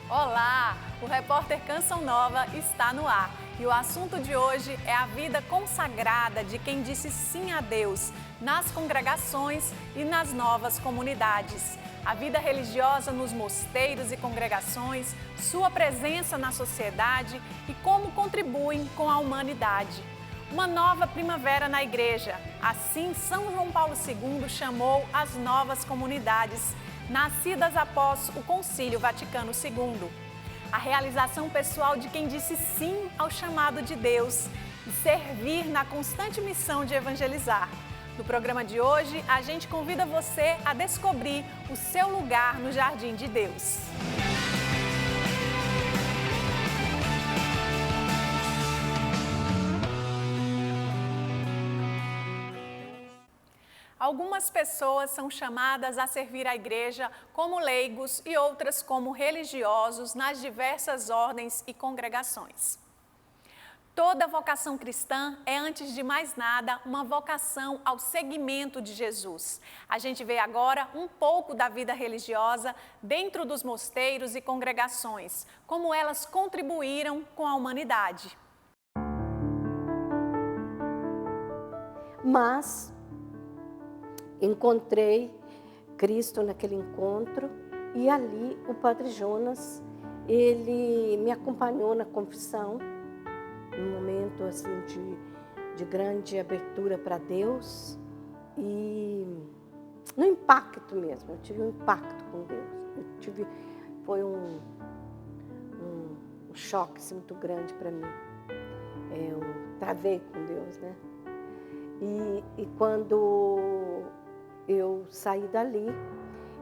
Olá! O repórter Canção Nova está no ar e o assunto de hoje é a vida consagrada de quem disse sim a Deus nas congregações e nas novas comunidades. A vida religiosa nos mosteiros e congregações, sua presença na sociedade e como contribuem com a humanidade. Uma nova primavera na igreja. Assim, São João Paulo II chamou as novas comunidades, nascidas após o Concílio Vaticano II. A realização pessoal de quem disse sim ao chamado de Deus e servir na constante missão de evangelizar. No programa de hoje, a gente convida você a descobrir o seu lugar no Jardim de Deus. Algumas pessoas são chamadas a servir a igreja como leigos e outras como religiosos nas diversas ordens e congregações. Toda vocação cristã é, antes de mais nada, uma vocação ao seguimento de Jesus. A gente vê agora um pouco da vida religiosa dentro dos mosteiros e congregações, como elas contribuíram com a humanidade. Mas encontrei Cristo naquele encontro e ali o Padre Jonas, ele me acompanhou na confissão, num momento assim de grande abertura para Deus e no impacto mesmo, eu tive um impacto com Deus, foi um choque assim, muito grande para mim, eu travei com Deus, né? E quando eu saí dali,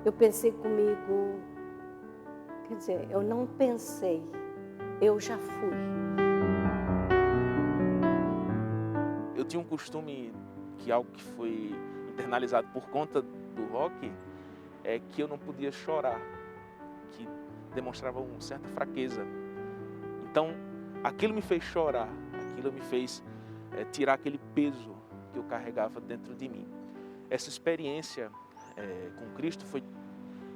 eu pensei comigo, quer dizer, eu não pensei, eu já fui. Eu tinha um costume, que algo que foi internalizado por conta do rock, é que eu não podia chorar, que demonstrava uma certa fraqueza. Então, aquilo me fez chorar, aquilo me fez tirar aquele peso que eu carregava dentro de mim. Essa experiência com Cristo foi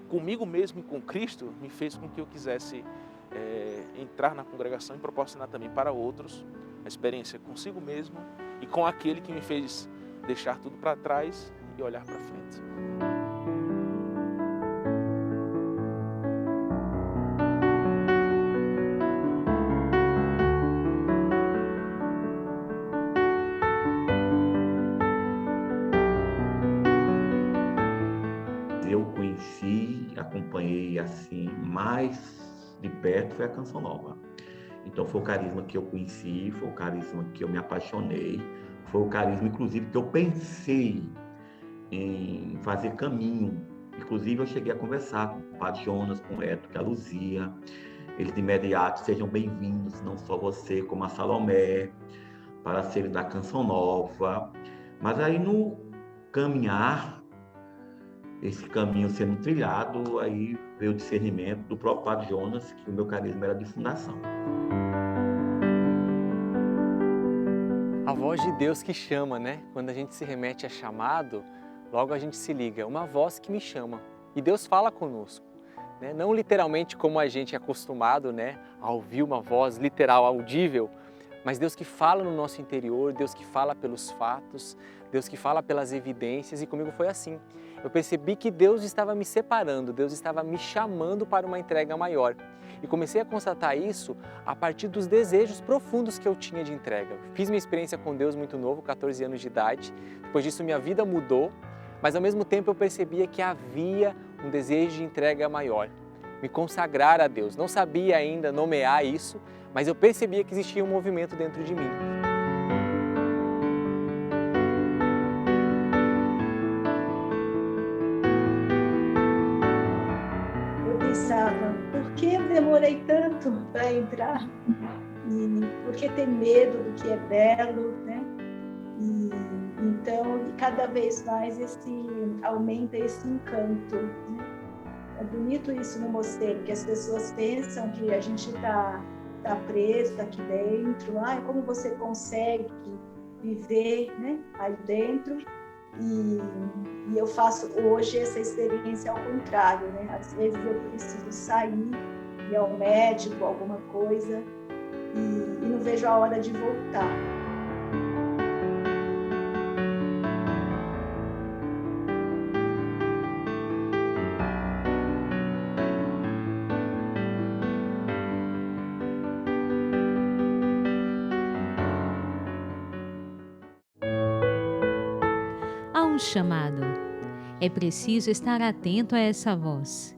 comigo mesmo e com Cristo, me fez com que eu quisesse entrar na congregação e proporcionar também para outros a experiência consigo mesmo e com aquele que me fez deixar tudo para trás e olhar para frente. Eu conheci, acompanhei assim mais de perto foi a Canção Nova. Então foi o carisma que eu conheci, foi o carisma que eu me apaixonei, foi o carisma inclusive que eu pensei em fazer caminho. Inclusive eu cheguei a conversar com o Padre Jonas, com o Eto, com a Luzia. Eles de imediato sejam bem-vindos, não só você, como a Salomé, para serem da Canção Nova. Mas aí no caminhar, esse caminho sendo trilhado, aí veio o discernimento do próprio Padre Jonas, que o meu carisma era de fundação. A voz de Deus que chama, né? Quando a gente se remete a chamado, logo a gente se liga. Uma voz que me chama. E Deus fala conosco, né? Não literalmente como a gente é acostumado, né? A ouvir uma voz literal, audível, mas Deus que fala no nosso interior, Deus que fala pelos fatos, Deus que fala pelas evidências, e comigo foi assim. Eu percebi que Deus estava me separando, Deus estava me chamando para uma entrega maior. E comecei a constatar isso a partir dos desejos profundos que eu tinha de entrega. Fiz minha experiência com Deus muito novo, 14 anos de idade. Depois disso minha vida mudou, mas ao mesmo tempo eu percebia que havia um desejo de entrega maior. Me consagrar a Deus. Não sabia ainda nomear isso, mas eu percebia que existia um movimento dentro de mim. Pensava, por que eu demorei tanto para entrar? E por que ter medo do que é belo, né? E então, cada vez mais aumenta esse encanto, né? É bonito isso no mosteiro, que as pessoas pensam que a gente está preso aqui dentro. Como você consegue viver, né, aí dentro? E eu faço hoje essa experiência ao contrário, né? Às vezes eu preciso sair ir ao médico, alguma coisa, e não vejo a hora de voltar. Há um chamado. É preciso estar atento a essa voz.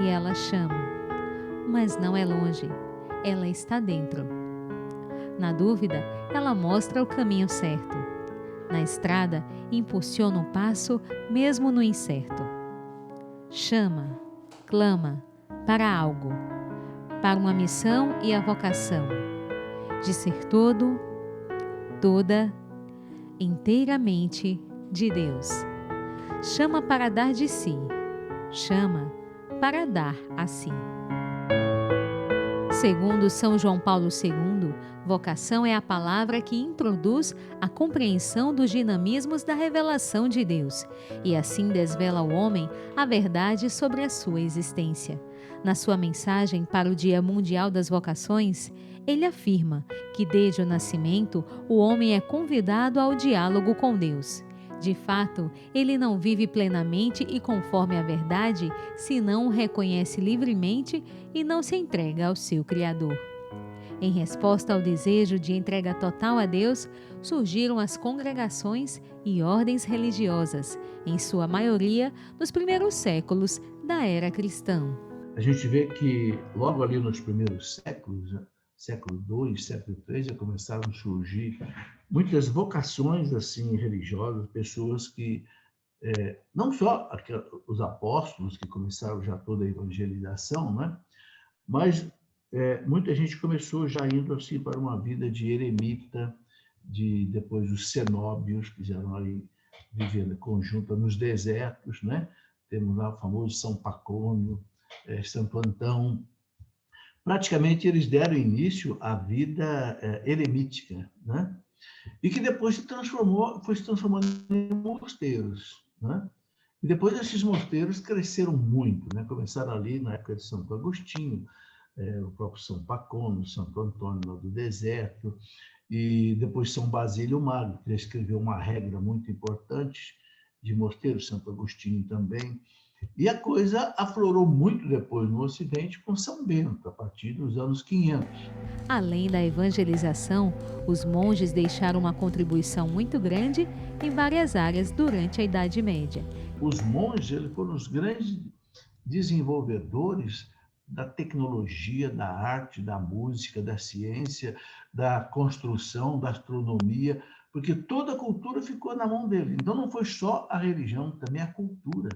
E ela chama, mas não é longe, ela está dentro. Na dúvida, ela mostra o caminho certo. Na estrada, impulsiona o passo mesmo no incerto. Chama, clama, para algo, para uma missão e a vocação, de ser todo, toda, inteiramente de Deus. Chama para dar de si, chama para dar a si. Segundo São João Paulo II, vocação é a palavra que introduz a compreensão dos dinamismos da revelação de Deus e assim desvela ao homem a verdade sobre a sua existência. Na sua mensagem para o Dia Mundial das Vocações, ele afirma que desde o nascimento o homem é convidado ao diálogo com Deus. De fato, ele não vive plenamente e conforme a verdade se não o reconhece livremente e não se entrega ao seu Criador. Em resposta ao desejo de entrega total a Deus, surgiram as congregações e ordens religiosas, em sua maioria nos primeiros séculos da era cristã. A gente vê que logo ali nos primeiros séculos, século II, século III, já começaram a surgir muitas vocações assim religiosas, pessoas que não só os apóstolos que começaram já toda a evangelização, né? Mas muita gente começou já indo assim para uma vida de eremita, depois os cenóbios, que já ali vivendo conjunta nos desertos, né? Temos lá o famoso São Pacômio, Santo Antão. Praticamente eles deram início à vida eremítica, né? E que depois foi se transformando em mosteiros, né? E depois esses mosteiros cresceram muito, né? Começaram ali na época de Santo Agostinho, o próprio São Pacômio, Santo Antônio lá do deserto, e depois São Basílio Magno, que escreveu uma regra muito importante de mosteiros, Santo Agostinho também. E a coisa aflorou muito depois no Ocidente com São Bento, a partir dos anos 500. Além da evangelização, os monges deixaram uma contribuição muito grande em várias áreas durante a Idade Média. Os monges eles foram os grandes desenvolvedores da tecnologia, da arte, da música, da ciência, da construção, da astronomia, porque toda a cultura ficou na mão deles. Então não foi só a religião, também a cultura.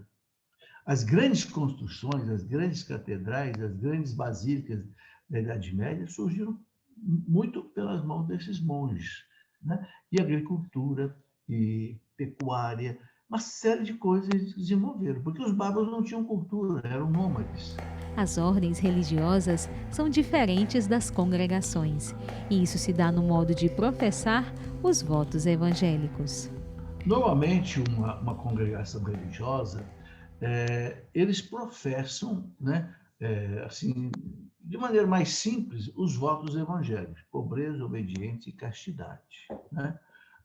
As grandes construções, as grandes catedrais, as grandes basílicas da Idade Média surgiram muito pelas mãos desses monges, né? E agricultura, e pecuária, uma série de coisas eles desenvolveram, porque os bárbaros não tinham cultura, eram nômades. As ordens religiosas são diferentes das congregações, e isso se dá no modo de professar os votos evangélicos. Normalmente, uma congregação religiosa, eles professam, né, assim, de maneira mais simples, os votos evangélicos: pobreza, obediência e castidade, né?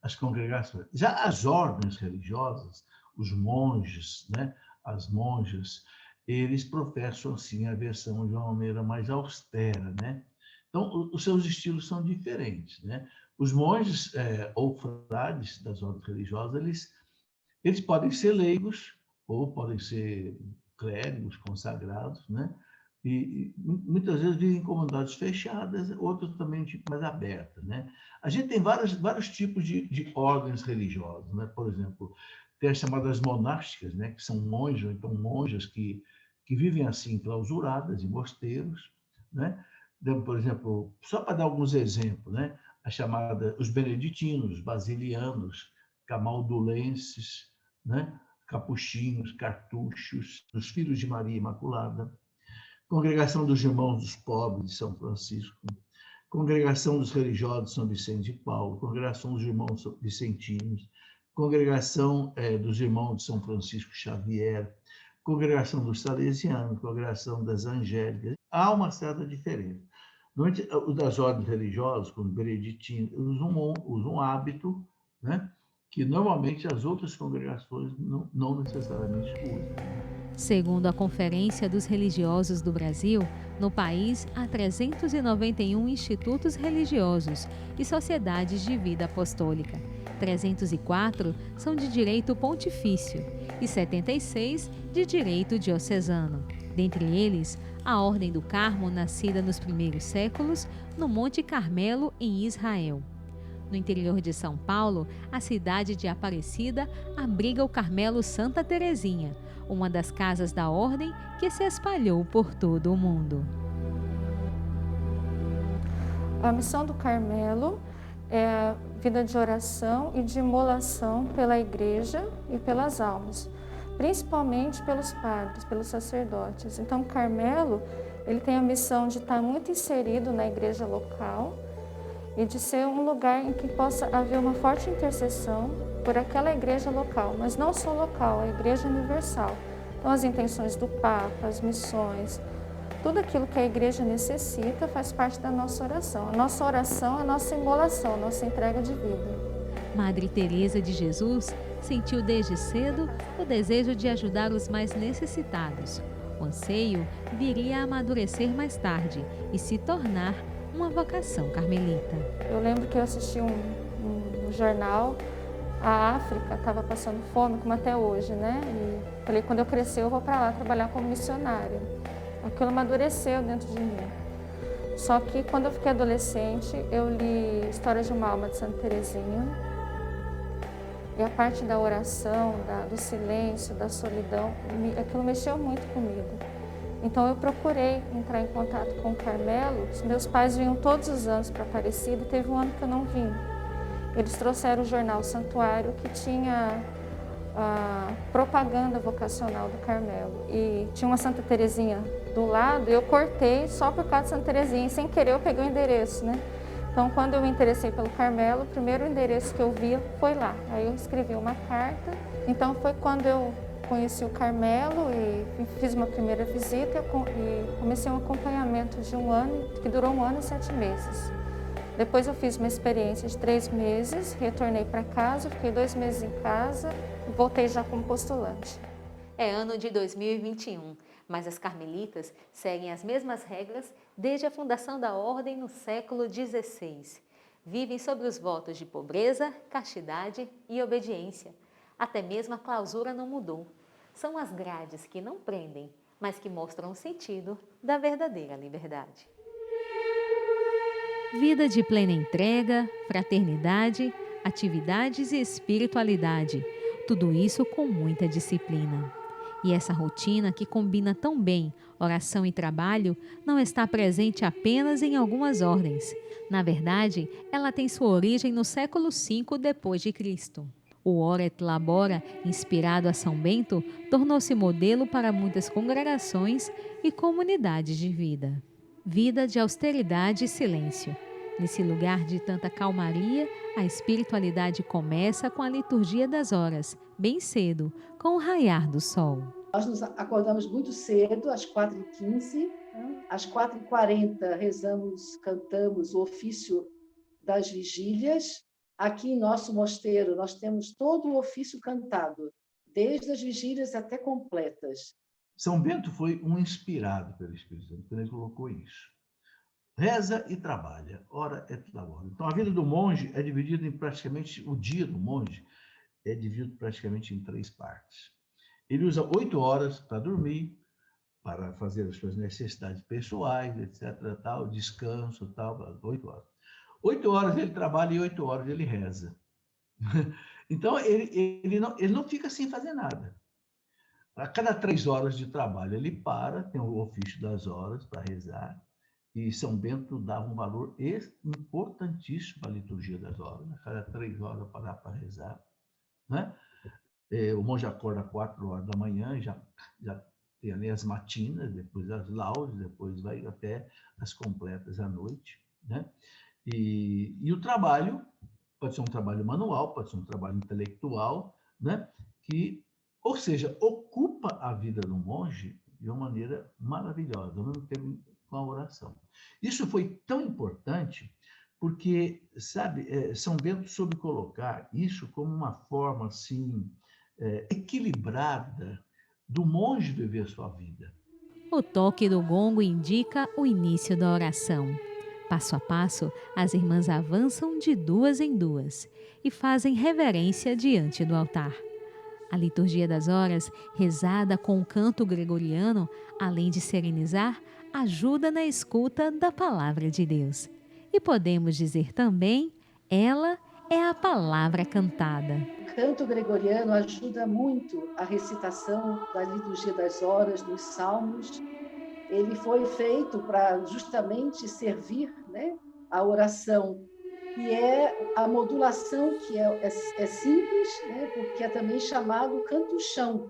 As congregações. Já as ordens religiosas, os monges, né, as monjas, eles professam assim a versão de uma maneira mais austera, né? Então, os seus estilos são diferentes, né? Os monges ou frades das ordens religiosas, eles podem ser leigos ou podem ser clérigos consagrados, né? E muitas vezes vivem em comunidades fechadas, outras também tipo mais abertas, né? A gente tem vários tipos de ordens religiosas, né? Por exemplo, tem as chamadas monásticas, né? Que são monges, ou então monjas que vivem assim clausuradas em mosteiros, né? Por exemplo, só para dar alguns exemplos, né? Os beneditinos, os basilianos, camaldulenses, né? Capuchinhos, cartuchos, os Filhos de Maria Imaculada, Congregação dos Irmãos dos Pobres de São Francisco, Congregação dos Religiosos de São Vicente de Paulo, Congregação dos Irmãos Vicentinos, Congregação dos Irmãos de São Francisco Xavier, congregação dos salesianos, congregação das angélicas, há uma certa diferença. Normalmente, os das ordens religiosas, como beneditinos, usam um hábito, né, que normalmente as outras congregações não necessariamente usam. Segundo a Conferência dos Religiosos do Brasil, no país há 391 institutos religiosos e sociedades de vida apostólica. 304 são de direito pontifício e 76 de direito diocesano. Dentre eles, a Ordem do Carmo, nascida nos primeiros séculos, no Monte Carmelo, em Israel. No interior de São Paulo, a cidade de Aparecida abriga o Carmelo Santa Terezinha, uma das casas da ordem que se espalhou por todo o mundo. A missão do Carmelo é a vida de oração e de imolação pela igreja e pelas almas, principalmente pelos padres, pelos sacerdotes. Então, o Carmelo, ele tem a missão de estar muito inserido na igreja local e de ser um lugar em que possa haver uma forte intercessão por aquela igreja local, mas não só local, a igreja universal. Então, as intenções do Papa, as missões, tudo aquilo que a igreja necessita faz parte da nossa oração. A nossa oração é a nossa imolação, a nossa entrega de vida. Madre Teresa de Jesus sentiu desde cedo o desejo de ajudar os mais necessitados. O anseio viria a amadurecer mais tarde e se tornar uma vocação carmelita. Eu lembro que eu assisti um jornal, a África estava passando fome, como até hoje, né? E falei, quando eu crescer eu vou para lá trabalhar como missionária. Aquilo amadureceu dentro de mim. Só que quando eu fiquei adolescente, eu li História de uma Alma de Santa Terezinha. E a parte da oração, do silêncio, da solidão, aquilo mexeu muito comigo. Então eu procurei entrar em contato com o Carmelo. Os meus pais vinham todos os anos para Aparecida e teve um ano que eu não vim. Eles trouxeram o jornal Santuário, que tinha a propaganda vocacional do Carmelo. E tinha uma Santa Terezinha do lado, e eu cortei só por causa de Santa Terezinha. E sem querer eu peguei o endereço, né? Então, quando eu me interessei pelo Carmelo, o primeiro endereço que eu vi foi lá. Aí eu escrevi uma carta. Então, foi quando eu conheci o Carmelo e fiz uma primeira visita e comecei um acompanhamento de um ano, que durou 1 ano e 7 meses. Depois eu fiz uma experiência de 3 meses, retornei para casa, fiquei 2 meses em casa e voltei já como postulante. É ano de 2021, mas as carmelitas seguem as mesmas regras desde a fundação da ordem no século XVI. Vivem sob os votos de pobreza, castidade e obediência. Até mesmo a clausura não mudou. São as grades que não prendem, mas que mostram o sentido da verdadeira liberdade. Vida de plena entrega, fraternidade, atividades e espiritualidade. Tudo isso com muita disciplina. E essa rotina que combina tão bem oração e trabalho não está presente apenas em algumas ordens. Na verdade, ela tem sua origem no século V depois de Cristo. O Ora et Labora, inspirado a São Bento, tornou-se modelo para muitas congregações e comunidades de vida. Vida de austeridade e silêncio. Nesse lugar de tanta calmaria, a espiritualidade começa com a liturgia das horas, bem cedo, com o raiar do sol. Nós nos acordamos muito cedo, às 4h15, às 4h40 rezamos, cantamos o ofício das vigílias. Aqui em nosso mosteiro nós temos todo o ofício cantado, desde as vigílias até completas. São Bento foi um inspirado pelo Espírito Santo, quando ele colocou isso. Reza e trabalha, ora et labora. Então, a vida do monge é dividida em praticamente, o dia do monge é dividido praticamente em 3 partes. Ele usa 8 horas para dormir, para fazer as suas necessidades pessoais, etc., tal, descanso, tal, 8 horas. 8 horas ele trabalha e 8 horas ele reza. Então, ele não fica sem fazer nada. A cada 3 horas de trabalho, ele para, tem o ofício das horas para rezar, e São Bento dava um valor importantíssimo para a liturgia das horas. A cada 3 horas parar para rezar, né? O monge acorda às 4 horas da manhã, já tem ali as matinas, depois as laudes, depois vai até as completas à noite, né? E o trabalho pode ser um trabalho manual, pode ser um trabalho intelectual, né? Que Ou seja, ocupa a vida do monge de uma maneira maravilhosa, ao mesmo tempo com a oração. Isso foi tão importante porque, sabe, São Bento soube colocar isso como uma forma assim equilibrada do monge viver sua vida. O toque do gongo indica o início da oração. Passo a passo, as irmãs avançam de duas em duas e fazem reverência diante do altar. A liturgia das horas, rezada com o canto gregoriano, além de serenizar, ajuda na escuta da palavra de Deus. E podemos dizer também, ela é a palavra cantada. O canto gregoriano ajuda muito a recitação da liturgia das horas, dos salmos. Ele foi feito para justamente servir, né, a oração. E é a modulação que é simples, né, porque é também chamado canto-chão.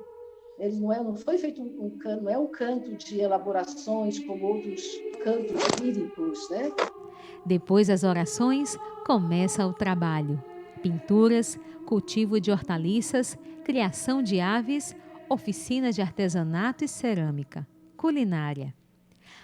Ele não foi feito um canto, não é um canto de elaborações como outros cantos líricos, né? Depois das orações, começa o trabalho. Pinturas, cultivo de hortaliças, criação de aves, oficinas de artesanato e cerâmica, culinária.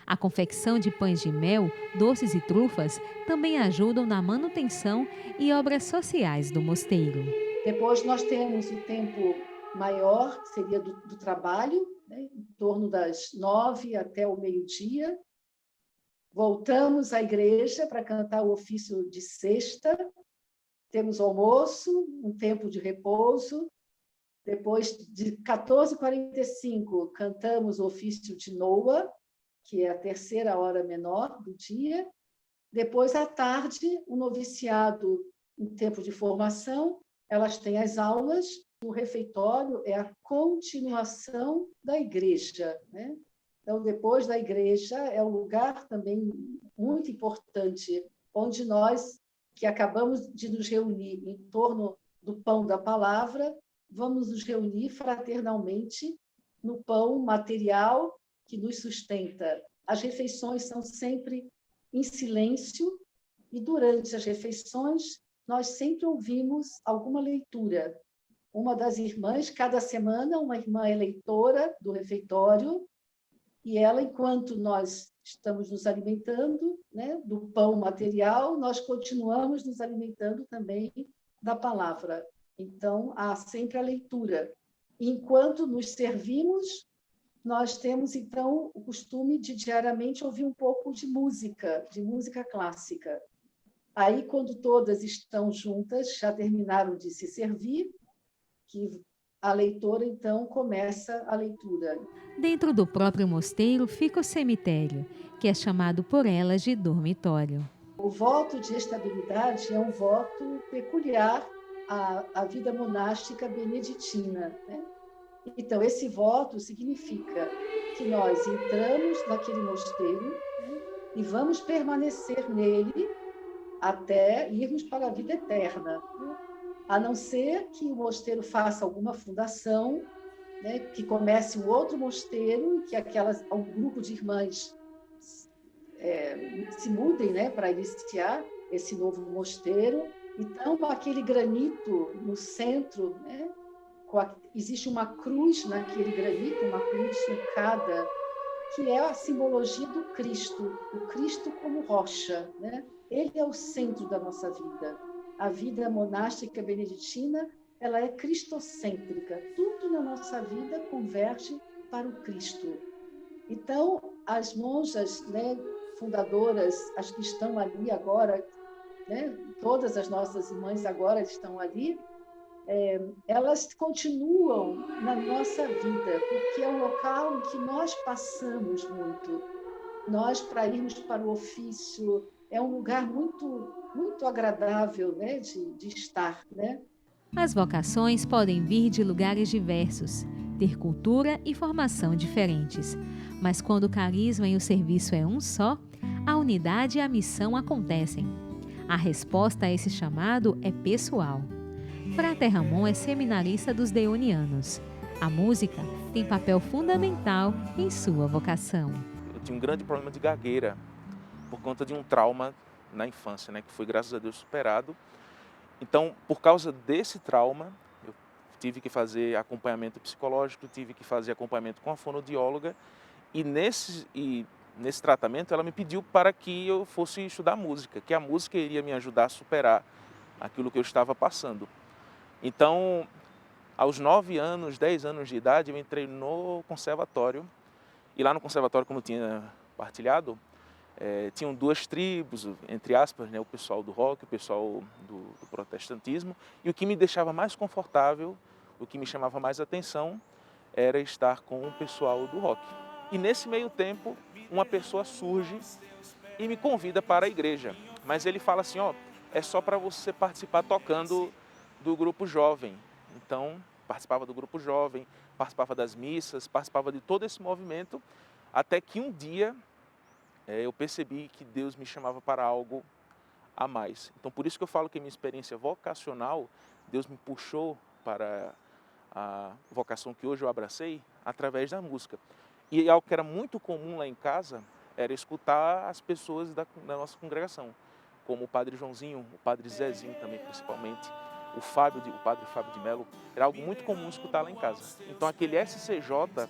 A confecção de pães de mel, doces e trufas também ajudam na manutenção e obras sociais do mosteiro. Depois nós temos o tempo maior, que seria do trabalho, né, em torno das 9 até o meio-dia. Voltamos à igreja para cantar o ofício de sexta. Temos almoço, um tempo de repouso. Depois de 14h45, cantamos o ofício de Noa, que é a terceira hora menor do dia. Depois, à tarde, o noviciado em tempo de formação, elas têm as aulas. O refeitório é a continuação da igreja, né? Então, depois da igreja, é um lugar também muito importante, onde nós, que acabamos de nos reunir em torno do pão da palavra, vamos nos reunir fraternalmente no pão material que nos sustenta. As refeições são sempre em silêncio e, durante as refeições, nós sempre ouvimos alguma leitura. Uma das irmãs, cada semana, uma irmã é leitora do refeitório, e ela, enquanto nós estamos nos alimentando, né, do pão material, nós continuamos nos alimentando também da palavra. Então, há sempre a leitura. Enquanto nos servimos, nós temos, então, o costume de diariamente ouvir um pouco de música clássica. Aí, quando todas estão juntas, já terminaram de se servir, que a leitora, então, começa a leitura. Dentro do próprio mosteiro fica o cemitério, que é chamado por elas de dormitório. O voto de estabilidade é um voto peculiar à vida monástica beneditina, né? Então, esse voto significa que nós entramos naquele mosteiro, né, e vamos permanecer nele até irmos para a vida eterna, né? A não ser que o mosteiro faça alguma fundação, né, que comece um outro mosteiro, que um grupo de irmãs se mudem, né, para iniciar esse novo mosteiro. Então, aquele granito no centro, né, existe uma cruz naquele granito, uma cruz sulcada, que é a simbologia do Cristo, o Cristo como rocha, né? Ele é o centro da nossa vida. A vida monástica beneditina, ela é cristocêntrica. Tudo na nossa vida converge para o Cristo. Então, as monjas, né, fundadoras, as que estão ali agora, né, todas as nossas irmãs agora estão ali, elas continuam na nossa vida, porque é um local em que nós passamos muito. Nós, para irmos para o ofício, é um lugar muito, muito agradável, né, de estar, né? As vocações podem vir de lugares diversos, ter cultura e formação diferentes. Mas quando o carisma e o serviço é um só, a unidade e a missão acontecem. A resposta a esse chamado é pessoal. Frater Ramon é seminarista dos Deonianos. A música tem papel fundamental em sua vocação. Eu tinha um grande problema de gagueira por conta de um trauma na infância, né, que foi, graças a Deus, superado. Então, por causa desse trauma, eu tive que fazer acompanhamento psicológico, tive que fazer acompanhamento com a fonoaudióloga, e nesse tratamento ela me pediu para que eu fosse estudar música, que a música iria me ajudar a superar aquilo que eu estava passando. Então, aos 9 anos, 10 anos de idade, eu entrei no conservatório, e lá no conservatório, como eu tinha partilhado, tinham 2 tribos, entre aspas, né, o pessoal do rock, o pessoal do protestantismo, e o que me deixava mais confortável, o que me chamava mais atenção, era estar com o pessoal do rock. E nesse meio tempo, uma pessoa surge e me convida para a igreja, mas ele fala assim, ó, é só para você participar tocando do grupo jovem. Então, participava do grupo jovem, participava das missas, participava de todo esse movimento, até que um dia eu percebi que Deus me chamava para algo a mais. Então, por isso que eu falo que a minha experiência vocacional, Deus me puxou para a vocação que hoje eu abracei através da música. E algo que era muito comum lá em casa era escutar as pessoas da nossa congregação, como o Padre Joãozinho, o Padre Zezinho também, principalmente, o Padre Fábio de Mello. Era algo muito comum escutar lá em casa. Então, aquele SCJ,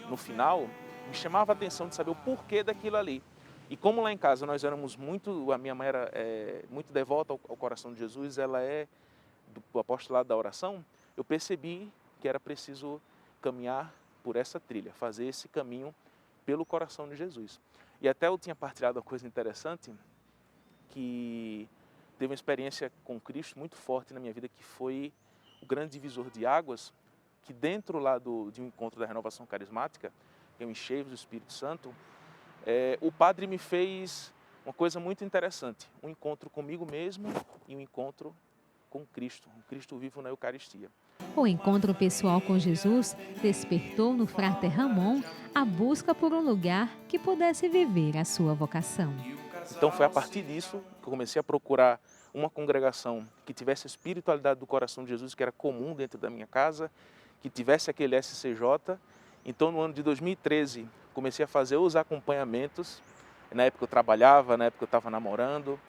no final, me chamava a atenção de saber o porquê daquilo ali. E como lá em casa nós éramos a minha mãe era muito devota ao coração de Jesus, ela é do apostolado da oração, eu percebi que era preciso caminhar por essa trilha, fazer esse caminho pelo coração de Jesus. E até eu tinha partilhado uma coisa interessante, que teve uma experiência com Cristo muito forte na minha vida, que foi o grande divisor de águas, que dentro lá de um encontro da renovação carismática, que é o Enchei-vos do Espírito Santo, o padre me fez uma coisa muito interessante, um encontro comigo mesmo e um encontro com Cristo, um Cristo vivo na Eucaristia. O encontro pessoal com Jesus despertou no Frater Ramon a busca por um lugar que pudesse viver a sua vocação. Então foi a partir disso que eu comecei a procurar uma congregação que tivesse a espiritualidade do coração de Jesus, que era comum dentro da minha casa, que tivesse aquele SCJ. Então, no ano de 2013, comecei a fazer os acompanhamentos. Na época eu trabalhava, na época eu estava namorando,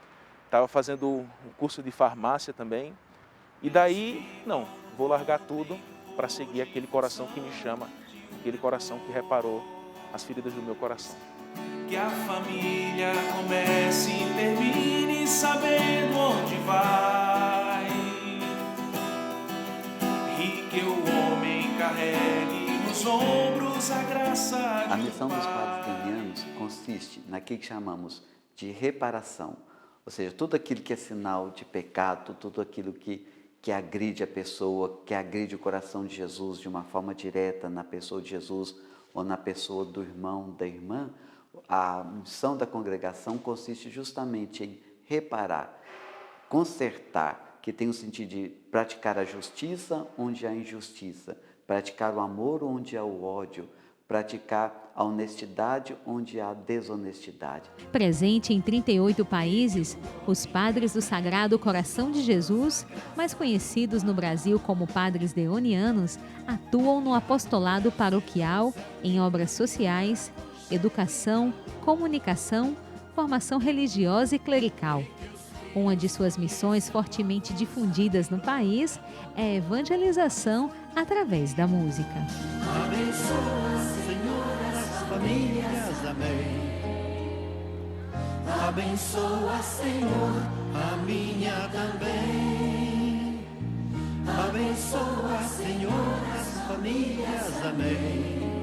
estava fazendo um curso de farmácia também. E daí, não, vou largar tudo para seguir aquele coração que me chama, aquele coração que reparou as feridas do meu coração. Que a família comece e termine sabendo onde vai, e que o homem carregue nos ombros a graça de A missão dos padres damianos consiste naquilo que chamamos de reparação, ou seja, tudo aquilo que é sinal de pecado, tudo aquilo que agride a pessoa, que agride o coração de Jesus de uma forma direta na pessoa de Jesus ou na pessoa do irmão, da irmã. A missão da congregação consiste justamente em reparar, consertar, que tem o sentido de praticar a justiça onde há injustiça, praticar o amor onde há o ódio, praticar a honestidade onde há desonestidade. Presente em 38 países, os Padres do Sagrado Coração de Jesus, mais conhecidos no Brasil como Padres Deonianos, atuam no apostolado paroquial, em obras sociais, educação, comunicação, formação religiosa e clerical. Uma de suas missões fortemente difundidas no país é a evangelização através da música. Abençoa, Senhor, as famílias, amém. Abençoa, Senhor, a minha também. Abençoa, Senhor, as famílias, amém.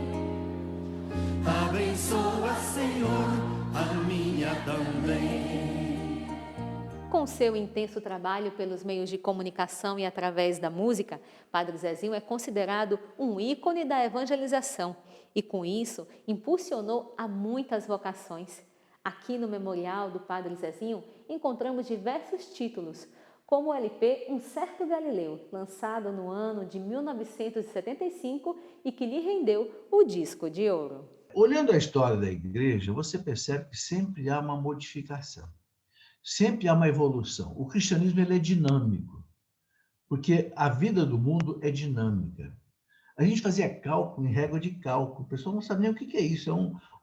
Abençoa, Senhor, a minha também. Com seu intenso trabalho pelos meios de comunicação e através da música, Padre Zezinho é considerado um ícone da evangelização e, com isso, impulsionou a muitas vocações. Aqui no Memorial do Padre Zezinho encontramos diversos títulos, como o LP Um Certo Galileu, lançado no ano de 1975 e que lhe rendeu o disco de ouro. Olhando a história da igreja, você percebe que sempre há uma modificação. Sempre há uma evolução. O cristianismo ele é dinâmico, porque a vida do mundo é dinâmica. A gente fazia cálculo em régua de cálculo. O pessoal não sabe nem o que é isso. É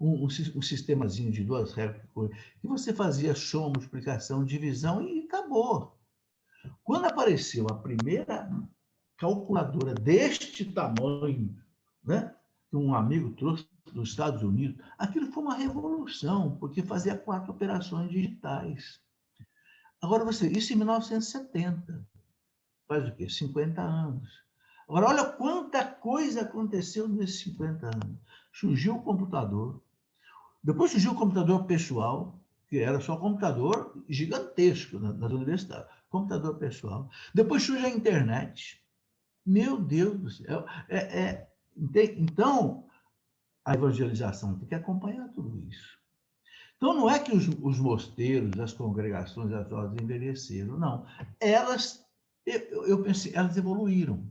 um sistemazinho de 2 réguas que você fazia soma, multiplicação, divisão e acabou. Quando apareceu a primeira calculadora deste tamanho, né? Que um amigo trouxe dos Estados Unidos. Aquilo foi uma revolução, porque fazia 4 operações digitais. Agora, isso em 1970. Faz o quê? 50 anos. Agora, olha quanta coisa aconteceu nesses 50 anos. Surgiu o computador, depois surgiu o computador pessoal, que era só computador gigantesco nas universidades. Computador pessoal. Depois surge a internet. Meu Deus do céu. Então, a evangelização tem que acompanhar tudo isso. Então, não é que os mosteiros, as congregações, as ordens envelheceram, não. Eu pensei, elas evoluíram.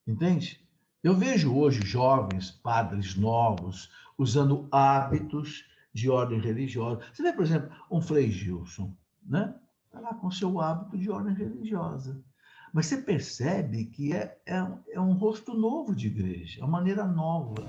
Entende? Eu vejo hoje jovens, padres novos, usando hábitos de ordem religiosa. Você vê, por exemplo, um Frei Gilson, né? Está lá com seu hábito de ordem religiosa. Mas você percebe que é um rosto novo de igreja, é uma maneira nova.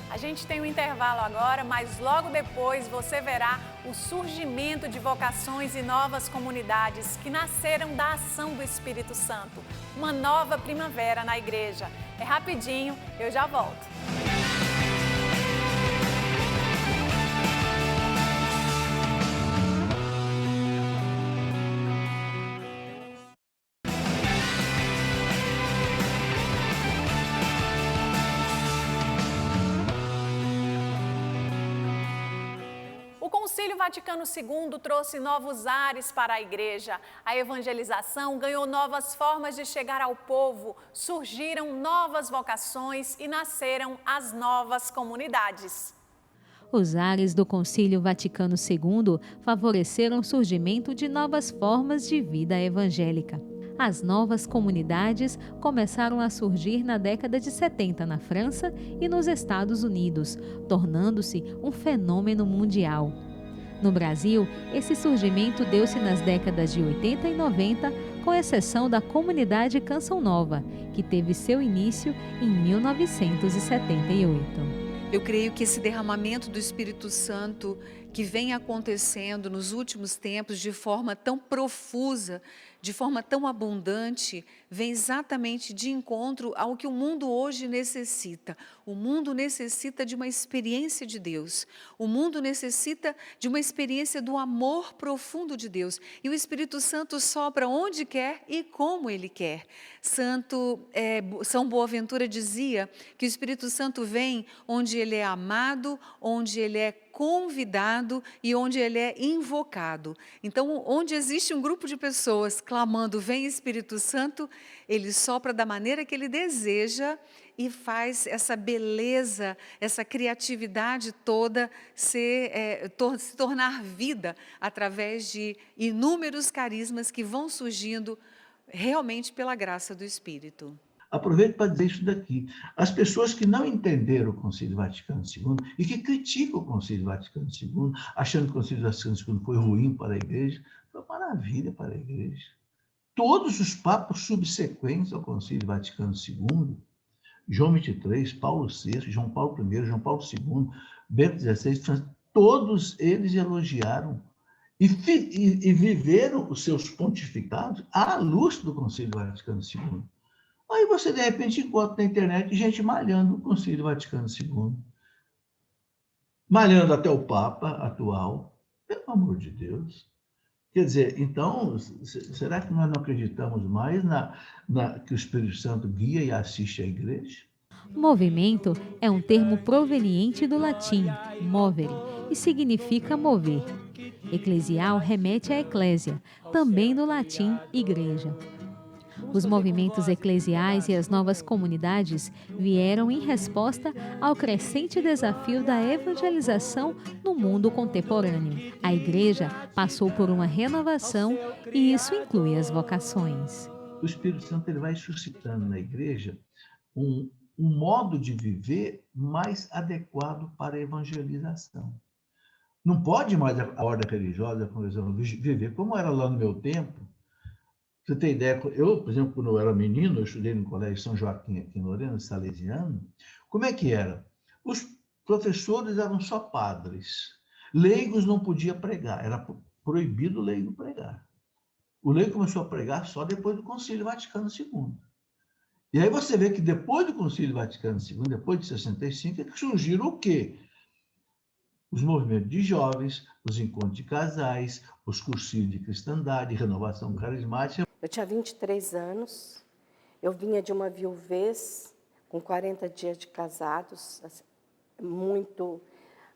A gente tem um intervalo agora, mas logo depois você verá o surgimento de vocações e novas comunidades que nasceram da ação do Espírito Santo. Uma nova primavera na igreja. É rapidinho, eu já volto. O Concílio Vaticano II trouxe novos ares para a igreja. A evangelização ganhou novas formas de chegar ao povo, surgiram novas vocações e nasceram as novas comunidades. Os ares do Concílio Vaticano II favoreceram o surgimento de novas formas de vida evangélica. As novas comunidades começaram a surgir na década de 70 na França e nos Estados Unidos, tornando-se um fenômeno mundial. No Brasil, esse surgimento deu-se nas décadas de 80 e 90, com exceção da comunidade Canção Nova, que teve seu início em 1978. Eu creio que esse derramamento do Espírito Santo que vem acontecendo nos últimos tempos de forma tão profusa, de forma tão abundante, vem exatamente de encontro ao que o mundo hoje necessita. O mundo necessita de uma experiência de Deus. O mundo necessita de uma experiência do amor profundo de Deus. E o Espírito Santo sopra onde quer e como Ele quer. São Boaventura dizia que o Espírito Santo vem onde Ele é amado, onde Ele é convidado e onde Ele é invocado. Então, onde existe um grupo de pessoas clamando, vem Espírito Santo, Ele sopra da maneira que Ele deseja e faz essa beleza, essa criatividade toda se tornar vida através de inúmeros carismas que vão surgindo realmente pela graça do Espírito. Aproveito para dizer isso daqui. As pessoas que não entenderam o Concílio Vaticano II e que criticam o Concílio Vaticano II, achando que o Concílio Vaticano II foi ruim para a igreja, foi uma maravilha para a igreja. Todos os papas subsequentes ao Concílio Vaticano II, João XXIII, Paulo VI, João Paulo I, João Paulo II, Bento XVI, todos eles elogiaram e viveram os seus pontificados à luz do Concílio Vaticano II. Aí você, de repente, encontra na internet gente malhando o Concílio Vaticano II. Malhando até o Papa atual. Pelo amor de Deus. Quer dizer, então, será que nós não acreditamos mais que o Espírito Santo guia e assiste a igreja? Movimento é um termo proveniente do latim, movere, e significa mover. Eclesial remete à eclésia, também do latim igreja. Os movimentos eclesiais e as novas comunidades vieram em resposta ao crescente desafio da evangelização no mundo contemporâneo. A igreja passou por uma renovação e isso inclui as vocações. O Espírito Santo ele vai suscitando na igreja um modo de viver mais adequado para a evangelização. Não pode mais a ordem religiosa, a congregação, viver como era lá no meu tempo. Você tem ideia, eu, por exemplo, quando eu era menino, eu estudei no Colégio São Joaquim, aqui em Lorena, salesiano. Como é que era? Os professores eram só padres. Leigos não podiam pregar, era proibido o leigo pregar. O leigo começou a pregar só depois do Concílio Vaticano II. E aí você vê que depois do Concílio Vaticano II, depois de 65, é que surgiram o quê? Os movimentos de jovens, os encontros de casais, os cursinhos de cristandade, renovação carismática. Eu tinha 23 anos, eu vinha de uma viuvez, com 40 dias de casados, assim, muito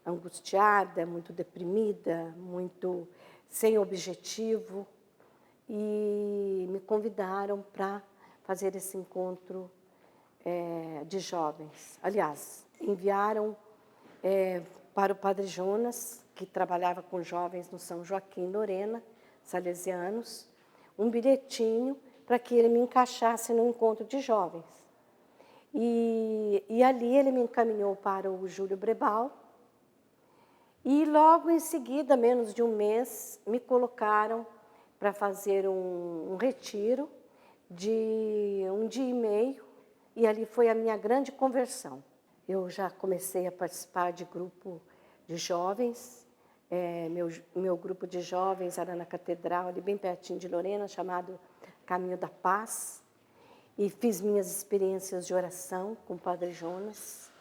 angustiada, muito deprimida, muito sem objetivo, e me convidaram para fazer esse encontro de jovens. Aliás, enviaram para o Padre Jonas, que trabalhava com jovens no São Joaquim, Lorena, salesianos, um bilhetinho para que ele me encaixasse no encontro de jovens. E ali ele me encaminhou para o Júlio Brebal, e logo em seguida, menos de um mês, me colocaram para fazer um retiro de 1 dia e meio, e ali foi a minha grande conversão. Eu já comecei a participar de grupo de jovens. Meu grupo de jovens era na Catedral, ali bem pertinho de Lorena, chamado Caminho da Paz. E fiz minhas experiências de oração com o Padre Jonas.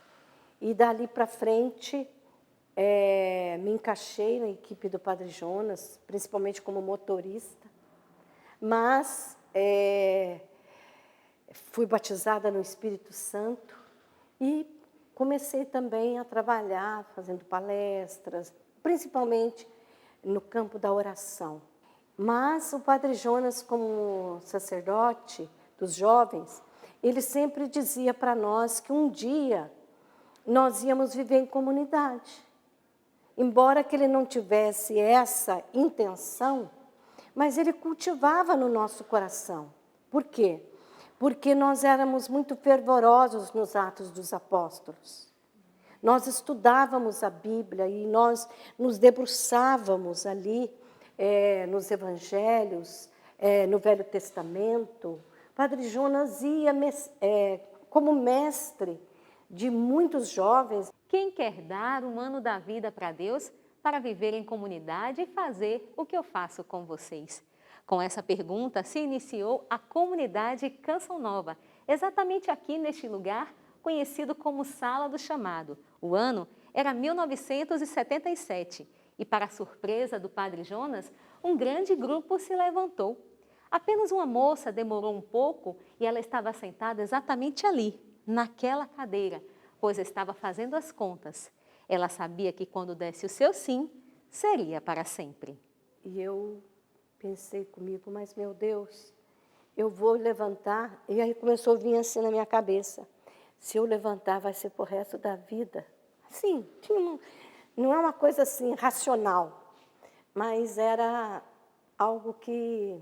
E dali para frente, me encaixei na equipe do Padre Jonas, principalmente como motorista. Mas fui batizada no Espírito Santo e comecei também a trabalhar, fazendo palestras, principalmente no campo da oração. Mas o Padre Jonas, como sacerdote dos jovens, ele sempre dizia para nós que um dia nós íamos viver em comunidade. Embora que ele não tivesse essa intenção, mas ele cultivava no nosso coração. Por quê? Porque nós éramos muito fervorosos nos Atos dos Apóstolos. Nós estudávamos a Bíblia e nós nos debruçávamos ali nos Evangelhos, no Velho Testamento. Padre Jonas ia como mestre de muitos jovens. Quem quer dar um ano da vida para Deus para viver em comunidade e fazer o que eu faço com vocês? Com essa pergunta se iniciou a comunidade Canção Nova, exatamente aqui neste lugar conhecido como Sala do Chamado. O ano era 1977 e, para a surpresa do Padre Jonas, um grande grupo se levantou. Apenas uma moça demorou um pouco e ela estava sentada exatamente ali, naquela cadeira, pois estava fazendo as contas. Ela sabia que quando desse o seu sim, seria para sempre. E eu pensei comigo, mas meu Deus, eu vou levantar. E aí começou a vir assim na minha cabeça, se eu levantar vai ser pro resto da vida. Assim, não é uma coisa assim racional, mas era algo que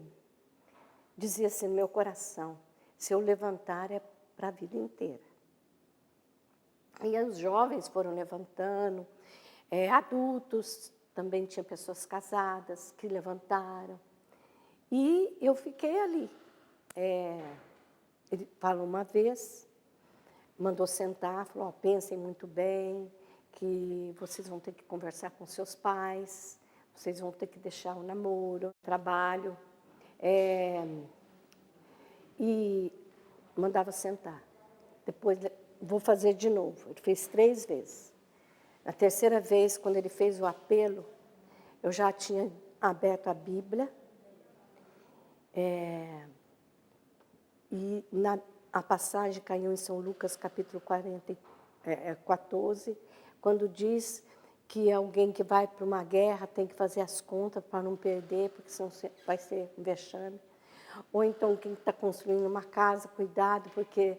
dizia assim no meu coração, se eu levantar é para a vida inteira. E os jovens foram levantando, adultos, também tinha pessoas casadas que levantaram. E eu fiquei ali. Ele falou uma vez, mandou sentar, falou, pensem muito bem, que vocês vão ter que conversar com seus pais, vocês vão ter que deixar o namoro, o trabalho. E mandava sentar. Depois, vou fazer de novo. Ele fez 3 vezes. Na terceira vez, quando ele fez o apelo, eu já tinha aberto a Bíblia. E a passagem caiu em São Lucas, capítulo 14, quando diz que alguém que vai para uma guerra tem que fazer as contas para não perder, porque senão vai ser um vexame. Ou então quem está construindo uma casa, cuidado, porque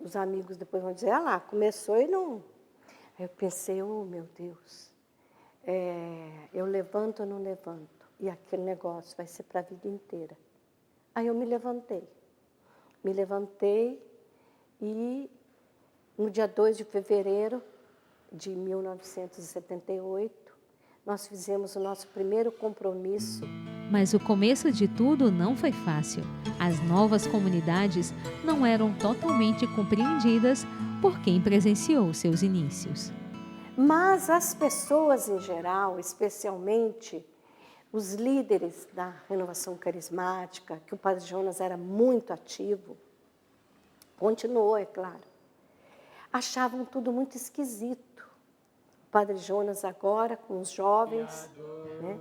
os amigos depois vão dizer, lá, começou e não... Aí eu pensei, oh, meu Deus, eu levanto ou não levanto? E aquele negócio vai ser para a vida inteira. Aí eu me levantei e no dia 2 de fevereiro de 1978, nós fizemos o nosso primeiro compromisso. Mas o começo de tudo não foi fácil. As novas comunidades não eram totalmente compreendidas por quem presenciou seus inícios. Mas as pessoas em geral, especialmente os líderes da renovação carismática, que o Padre Jonas era muito ativo, continuou, é claro, achavam tudo muito esquisito. O Padre Jonas agora com os jovens, né?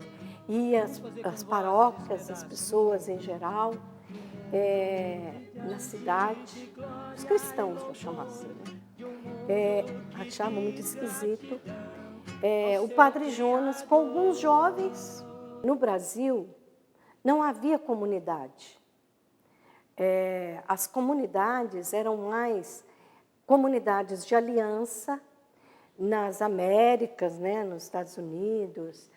E as paróquias, as pessoas em geral, na cidade, os cristãos, vou chamar assim, né? Achavam muito esquisito. O Padre Jonas com alguns jovens. No Brasil, não havia comunidade. As comunidades eram mais comunidades de aliança nas Américas, né, nos Estados Unidos,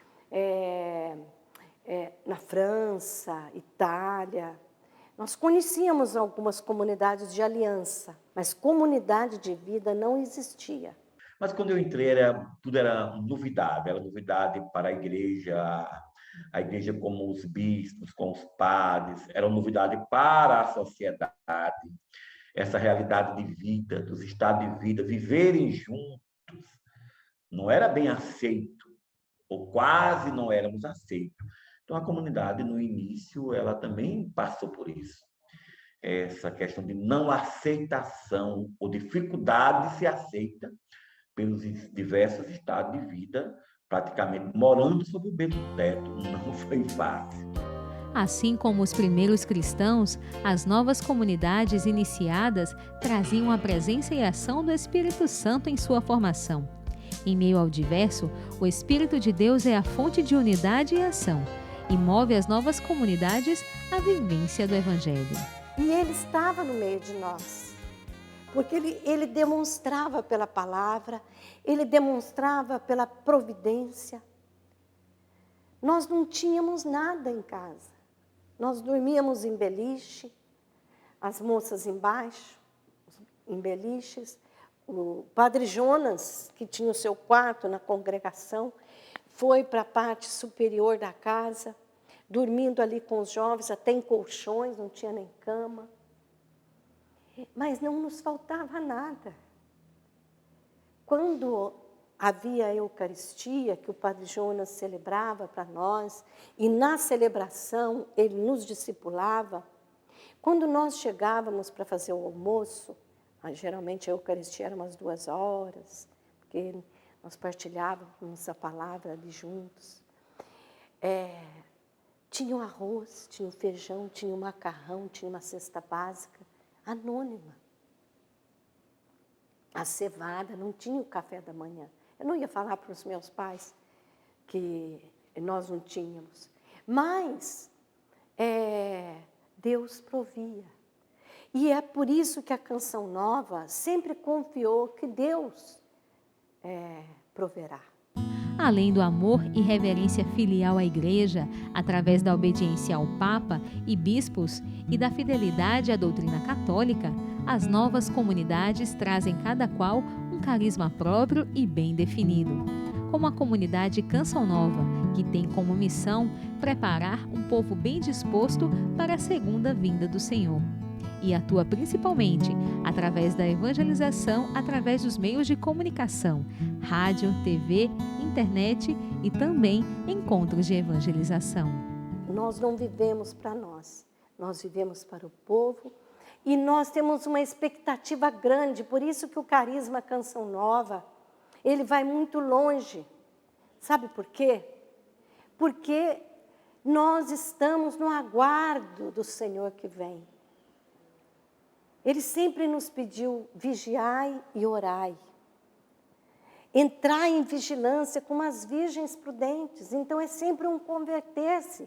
na França, Itália. Nós conhecíamos algumas comunidades de aliança, mas comunidade de vida não existia. Mas quando eu entrei, tudo era novidade para a igreja como os bispos, com os padres, era novidade para a sociedade. Essa realidade de vida, dos estados de vida, viverem juntos, não era bem aceito, ou quase não éramos aceitos. Então, a comunidade, no início, ela também passou por isso. Essa questão de não aceitação, ou dificuldade de ser aceita pelos diversos estados de vida, praticamente morando sob o mesmo teto. Não foi fácil. Assim como os primeiros cristãos, as novas comunidades iniciadas traziam a presença e ação do Espírito Santo em sua formação. Em meio ao diverso, o Espírito de Deus é a fonte de unidade e ação e move as novas comunidades à vivência do Evangelho. E ele estava no meio de nós, porque ele demonstrava pela palavra, ele demonstrava pela providência. Nós não tínhamos nada em casa. Nós dormíamos em beliche, as moças embaixo, em beliches. O Padre Jonas, que tinha o seu quarto na congregação, foi para a parte superior da casa, dormindo ali com os jovens, até em colchões, não tinha nem cama. Mas não nos faltava nada. Quando havia a Eucaristia, que o Padre Jonas celebrava para nós, e na celebração ele nos discipulava, quando nós chegávamos para fazer o almoço, geralmente a Eucaristia era umas 2 horas, porque nós partilhávamos a palavra ali juntos. Tinha o arroz, tinha o feijão, tinha o macarrão, tinha uma cesta básica anônima. A cevada, não tinha o café da manhã. Eu não ia falar para os meus pais que nós não tínhamos. Mas Deus provia. E é por isso que a Canção Nova sempre confiou que Deus proverá. Além do amor e reverência filial à Igreja, através da obediência ao Papa e bispos e da fidelidade à doutrina católica, as novas comunidades trazem cada qual um carisma próprio e bem definido. Como a comunidade Canção Nova, que tem como missão preparar um povo bem disposto para a segunda vinda do Senhor. E atua principalmente através da evangelização, através dos meios de comunicação, rádio, TV, internet e também encontros de evangelização. Nós não vivemos para nós vivemos para o povo e nós temos uma expectativa grande, por isso que o carisma Canção Nova, ele vai muito longe. Sabe por quê? Porque nós estamos no aguardo do Senhor que vem. Ele sempre nos pediu, vigiai e orai. Entrai em vigilância como as virgens prudentes. Então, é sempre um converter-se.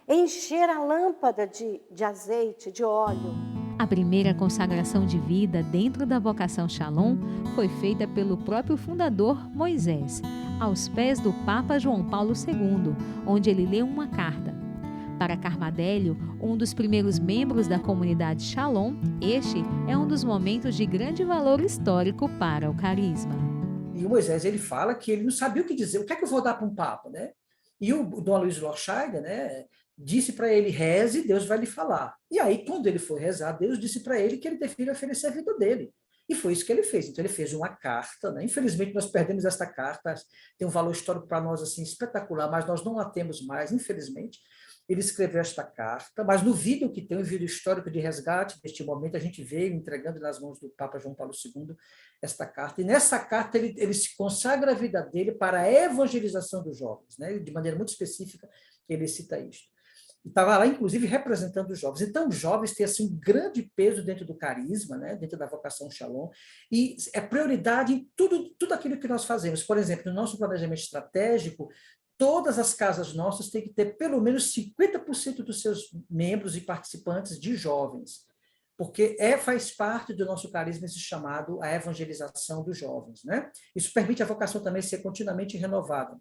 Encher a lâmpada de azeite, de óleo. A primeira consagração de vida dentro da vocação Shalom foi feita pelo próprio fundador Moisés, aos pés do Papa João Paulo II, onde ele leu uma carta. Para Carmadélio, um dos primeiros membros da comunidade Shalom, este é um dos momentos de grande valor histórico para o carisma. E o Moisés, ele fala que ele não sabia o que dizer, o que é que eu vou dar para um papa, né? E o Dom Aloysio Lorscheider, né, disse para ele, reze, Deus vai lhe falar. E aí, quando ele foi rezar, Deus disse para ele que ele deveria oferecer a vida dele. E foi isso que ele fez. Então, ele fez uma carta, né? Infelizmente, nós perdemos esta carta, tem um valor histórico para nós assim espetacular, mas nós não a temos mais, infelizmente. Ele escreveu esta carta, mas no vídeo que tem, um vídeo histórico de resgate deste momento, a gente veio entregando nas mãos do Papa João Paulo II esta carta. E nessa carta ele se consagra a vida dele para a evangelização dos jovens, né? De maneira muito específica, ele cita isso. E estava lá, inclusive, representando os jovens. Então, os jovens têm assim, um grande peso dentro do carisma, né? Dentro da vocação Shalom, e é prioridade em tudo aquilo que nós fazemos. Por exemplo, no nosso planejamento estratégico, todas as casas nossas têm que ter pelo menos 50% dos seus membros e participantes de jovens, porque faz parte do nosso carisma esse chamado a evangelização dos jovens, né? Isso permite a vocação também ser continuamente renovada.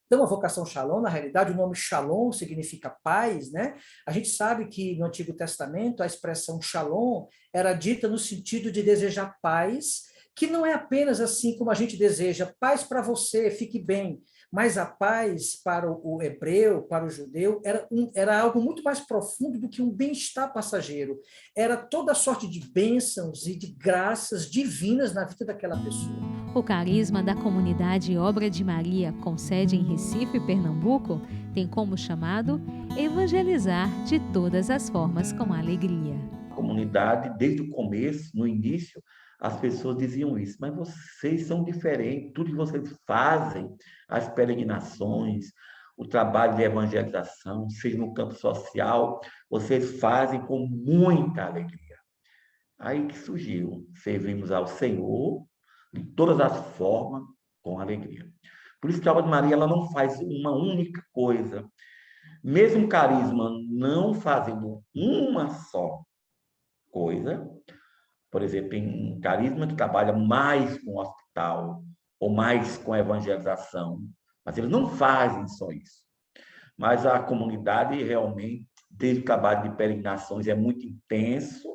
Então, a vocação Shalom, na realidade, o nome Shalom significa paz, né? A gente sabe que no Antigo Testamento a expressão Shalom era dita no sentido de desejar paz, que não é apenas assim como a gente deseja, paz para você, fique bem, mas a paz para o hebreu, para o judeu, era algo muito mais profundo do que um bem-estar passageiro. Era toda sorte de bênçãos e de graças divinas na vida daquela pessoa. O carisma da comunidade Obra de Maria, com sede em Recife, Pernambuco, tem como chamado evangelizar de todas as formas com alegria. A comunidade, desde o começo, no início, as pessoas diziam isso, mas vocês são diferentes, tudo que vocês fazem, as peregrinações, o trabalho de evangelização, seja no campo social, vocês fazem com muita alegria. Aí que surgiu, servimos ao Senhor de todas as formas, com alegria. Por isso que a Obra de Maria ela não faz uma única coisa. Mesmo carisma não fazendo uma só coisa, por exemplo, tem carisma que trabalha mais com o hospital ou mais com a evangelização, mas eles não fazem só isso. Mas a comunidade realmente, desde o trabalho de peregrinações, é muito intenso,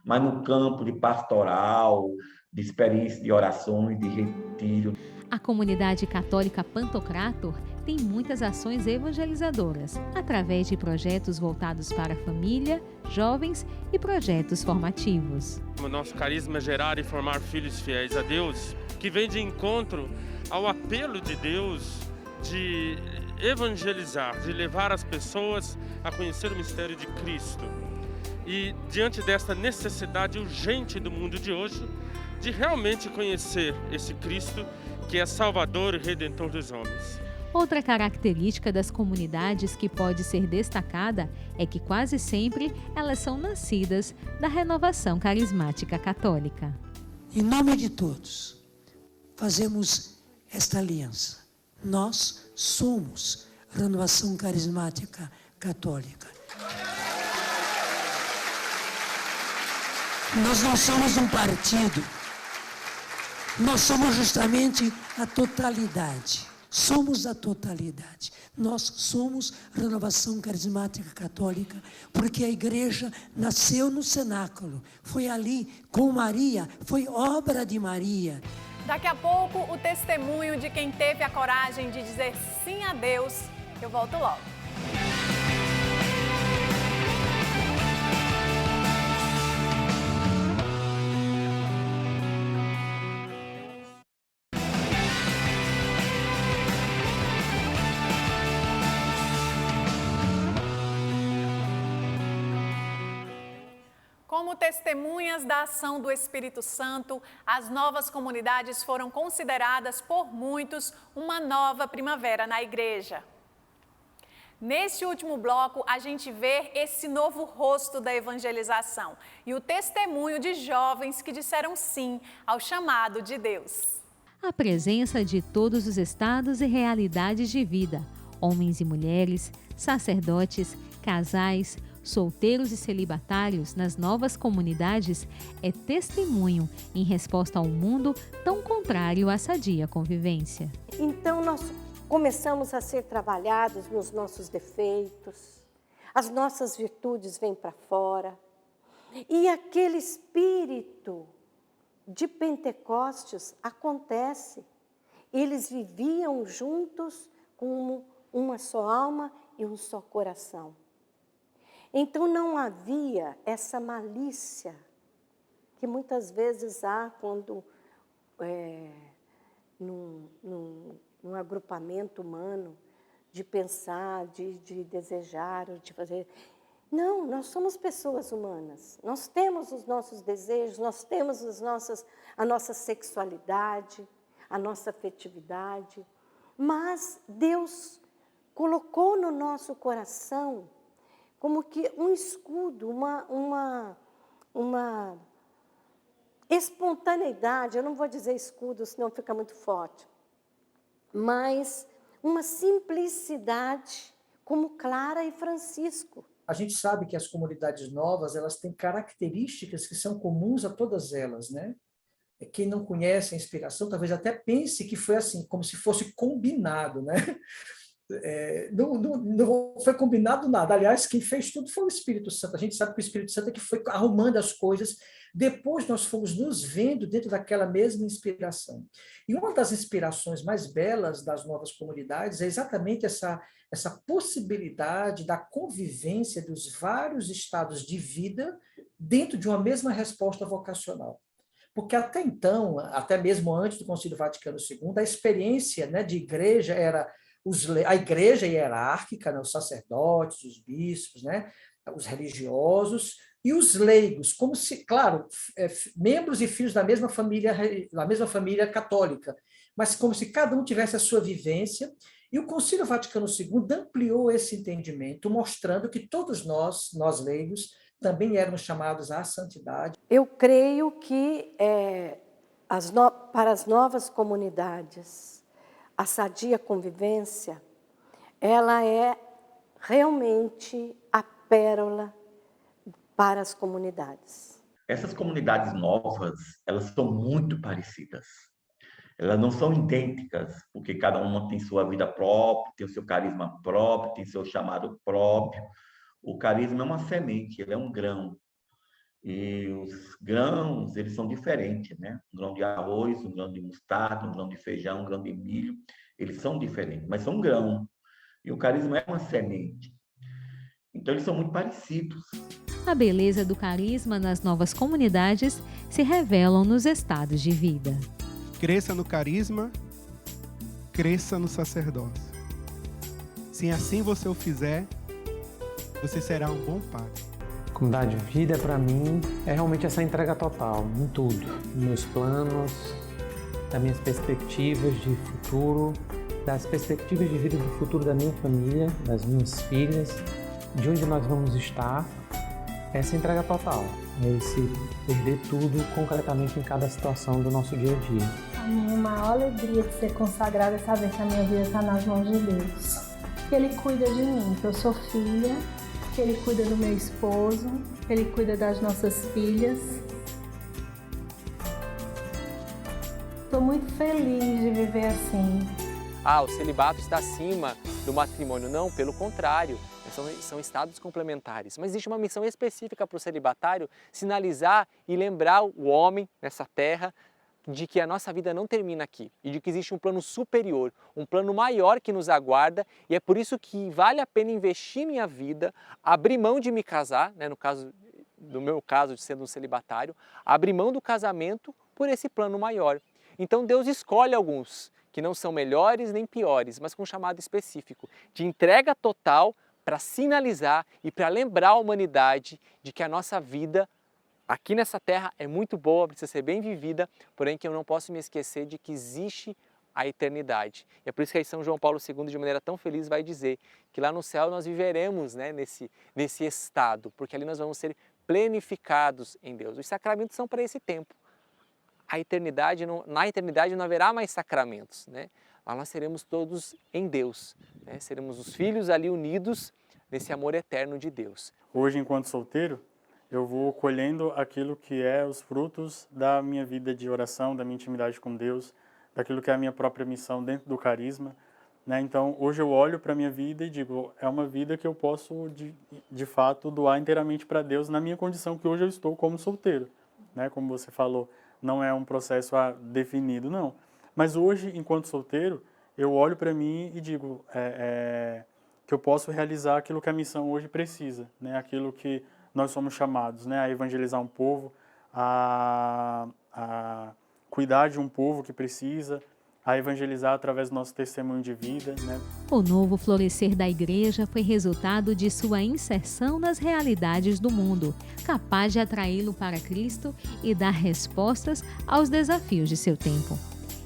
mas no campo de pastoral, de experiência de orações, de retiro. A comunidade católica Pantocrator tem muitas ações evangelizadoras, através de projetos voltados para a família, jovens e projetos formativos. O nosso carisma é gerar e formar filhos fiéis a Deus, que vem de encontro ao apelo de Deus de evangelizar, de levar as pessoas a conhecer o mistério de Cristo. E diante desta necessidade urgente do mundo de hoje, de realmente conhecer esse Cristo que é Salvador e Redentor dos homens. Outra característica das comunidades que pode ser destacada é que quase sempre elas são nascidas da renovação carismática católica. Em nome de todos, fazemos esta aliança. Nós somos Renovação Carismática Católica. Nós não somos um partido. Nós somos justamente a totalidade. Somos a totalidade. Nós somos Renovação Carismática Católica, porque a igreja nasceu no cenáculo. Foi ali, com Maria, foi obra de Maria. Daqui a pouco, o testemunho de quem teve a coragem de dizer sim a Deus. Eu volto logo. Como testemunhas da ação do Espírito Santo, as novas comunidades foram consideradas por muitos uma nova primavera na igreja. Neste último bloco, a gente vê esse novo rosto da evangelização e o testemunho de jovens que disseram sim ao chamado de Deus. A presença de todos os estados e realidades de vida, homens e mulheres, sacerdotes, casais, solteiros e celibatários nas novas comunidades é testemunho em resposta ao mundo tão contrário à sadia convivência. Então nós começamos a ser trabalhados nos nossos defeitos, as nossas virtudes vêm para fora e aquele espírito de Pentecostes acontece. Eles viviam juntos como uma só alma e um só coração. Então não havia essa malícia que muitas vezes há quando num agrupamento humano, de pensar, de desejar, de fazer. Não, nós somos pessoas humanas. Nós temos os nossos desejos, nós temos a nossa sexualidade, a nossa afetividade. Mas Deus colocou no nosso coração como que um escudo, uma espontaneidade. Eu não vou dizer escudo, senão fica muito forte. Mas uma simplicidade, como Clara e Francisco. A gente sabe que as comunidades novas, elas têm características que são comuns a todas elas, né? Quem não conhece a inspiração, talvez até pense que foi assim, como se fosse combinado, né? Não foi combinado nada. Aliás, quem fez tudo foi o Espírito Santo. A gente sabe que o Espírito Santo é que foi arrumando as coisas. Depois nós fomos nos vendo dentro daquela mesma inspiração. E uma das inspirações mais belas das novas comunidades é exatamente essa possibilidade da convivência dos vários estados de vida dentro de uma mesma resposta vocacional. Porque até então, até mesmo antes do Concílio Vaticano II, a experiência, né, de igreja era a igreja hierárquica, né, os sacerdotes, os bispos, né, os religiosos e os leigos, como se, claro, membros e filhos da mesma família católica, mas como se cada um tivesse a sua vivência. E o Concílio Vaticano II ampliou esse entendimento, mostrando que todos nós leigos, também éramos chamados à santidade. Eu creio que para as novas comunidades, a sadia convivência, ela é realmente a pérola para as comunidades. Essas comunidades novas, elas são muito parecidas. Elas não são idênticas, porque cada uma tem sua vida própria, tem o seu carisma próprio, tem seu chamado próprio. O carisma é uma semente, ele é um grão. E os grãos, eles são diferentes, né? Um grão de arroz, um grão de mostarda, um grão de feijão, um grão de milho. Eles são diferentes, mas são grão. E o carisma é uma semente. Então, eles são muito parecidos. A beleza do carisma nas novas comunidades se revelam nos estados de vida. Cresça no carisma, cresça no sacerdócio. Se assim você o fizer, você será um bom padre. Comunidade de vida, para mim, é realmente essa entrega total, em tudo. Nos meus planos, das minhas perspectivas de futuro, das perspectivas de vida do futuro da minha família, das minhas filhas, de onde nós vamos estar. Essa entrega total, é esse perder tudo concretamente em cada situação do nosso dia a dia. A minha maior alegria de ser consagrada é saber que a minha vida está nas mãos de Deus. Que Ele cuida de mim, que eu sou filha, que Ele cuida do meu esposo, que Ele cuida das nossas filhas. Estou muito feliz de viver assim. O celibato está acima do matrimônio. Não, pelo contrário, são estados complementares. Mas existe uma missão específica para o celibatário, sinalizar e lembrar o homem nessa terra de que a nossa vida não termina aqui e de que existe um plano superior, um plano maior que nos aguarda, e é por isso que vale a pena investir minha vida, abrir mão de me casar, né, no meu caso de sendo um celibatário, abrir mão do casamento por esse plano maior. Então Deus escolhe alguns que não são melhores nem piores, mas com um chamado específico de entrega total para sinalizar e para lembrar a humanidade de que a nossa vida aqui nessa terra é muito boa, precisa ser bem vivida, porém que eu não posso me esquecer de que existe a eternidade. E é por isso que aí São João Paulo II, de maneira tão feliz, vai dizer que lá no céu nós viveremos, né, nesse estado, porque ali nós vamos ser plenificados em Deus. Os sacramentos são para esse tempo. Na eternidade não haverá mais sacramentos, né? Lá nós seremos todos em Deus, né? Seremos os filhos ali unidos nesse amor eterno de Deus. Hoje, enquanto solteiro, eu vou colhendo aquilo que é os frutos da minha vida de oração, da minha intimidade com Deus, daquilo que é a minha própria missão dentro do carisma, né? Então, hoje eu olho para a minha vida e digo, é uma vida que eu posso, de fato, doar inteiramente para Deus na minha condição que hoje eu estou como solteiro, né? Como você falou, não é um processo definido, não. Mas hoje, enquanto solteiro, eu olho para mim e digo que eu posso realizar aquilo que a missão hoje precisa, né? Aquilo que nós somos chamados, né? A evangelizar um povo, a cuidar de um povo que precisa, a evangelizar através do nosso testemunho de vida, né? O novo florescer da igreja foi resultado de sua inserção nas realidades do mundo, capaz de atraí-lo para Cristo e dar respostas aos desafios de seu tempo.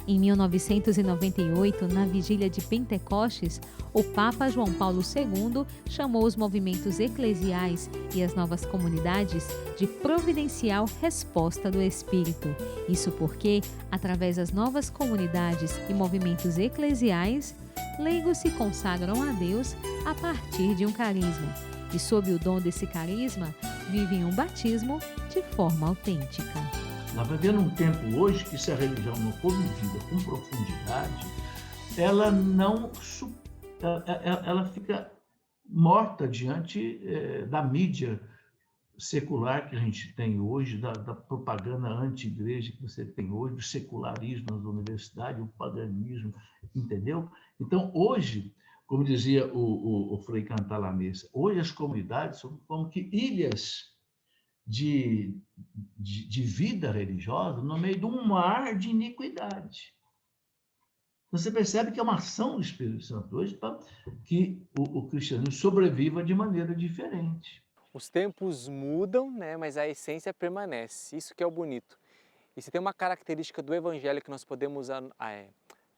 Em 1998, na vigília de Pentecostes, o Papa João Paulo II chamou os movimentos eclesiais e as novas comunidades de providencial resposta do Espírito. Isso porque, através das novas comunidades e movimentos eclesiais, leigos se consagram a Deus a partir de um carisma. E sob o dom desse carisma, vivem um batismo de forma autêntica. Nós vivemos num tempo hoje que, se a religião não for vivida com profundidade, ela fica morta diante da mídia secular que a gente tem hoje, da propaganda anti-igreja que você tem hoje, do secularismo nas universidades, o paganismo, entendeu? Então, hoje, como dizia o Frei Cantalamessa, hoje as comunidades são como que ilhas de vida religiosa no meio de um mar de iniquidade. Você percebe que é uma ação do Espírito Santo hoje para que o cristianismo sobreviva de maneira diferente. Os tempos mudam, né, mas a essência permanece. Isso que é o bonito. E se tem uma característica do Evangelho que nós podemos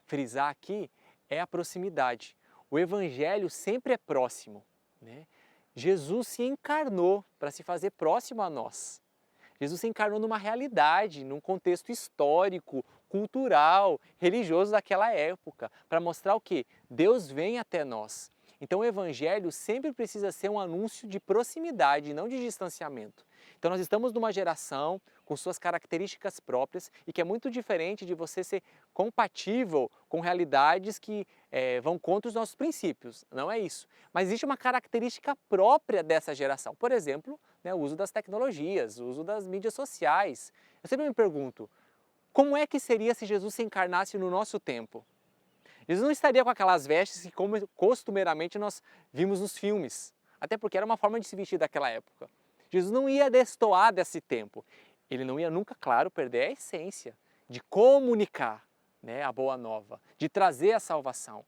frisar aqui, é a proximidade. O Evangelho sempre é próximo, né? Jesus se encarnou para se fazer próximo a nós. Jesus se encarnou numa realidade, num contexto histórico, cultural, religioso daquela época, para mostrar o quê? Deus vem até nós. Então o Evangelho sempre precisa ser um anúncio de proximidade, não de distanciamento. Então nós estamos numa geração com suas características próprias e que é muito diferente de você ser compatível com realidades que vão contra os nossos princípios. Não é isso. Mas existe uma característica própria dessa geração. Por exemplo, né, o uso das tecnologias, o uso das mídias sociais. Eu sempre me pergunto, como é que seria se Jesus se encarnasse no nosso tempo? Jesus não estaria com aquelas vestes que costumeiramente nós vimos nos filmes, até porque era uma forma de se vestir daquela época. Jesus não ia destoar desse tempo. Ele não ia nunca, claro, perder a essência de comunicar, né, a boa nova, de trazer a salvação.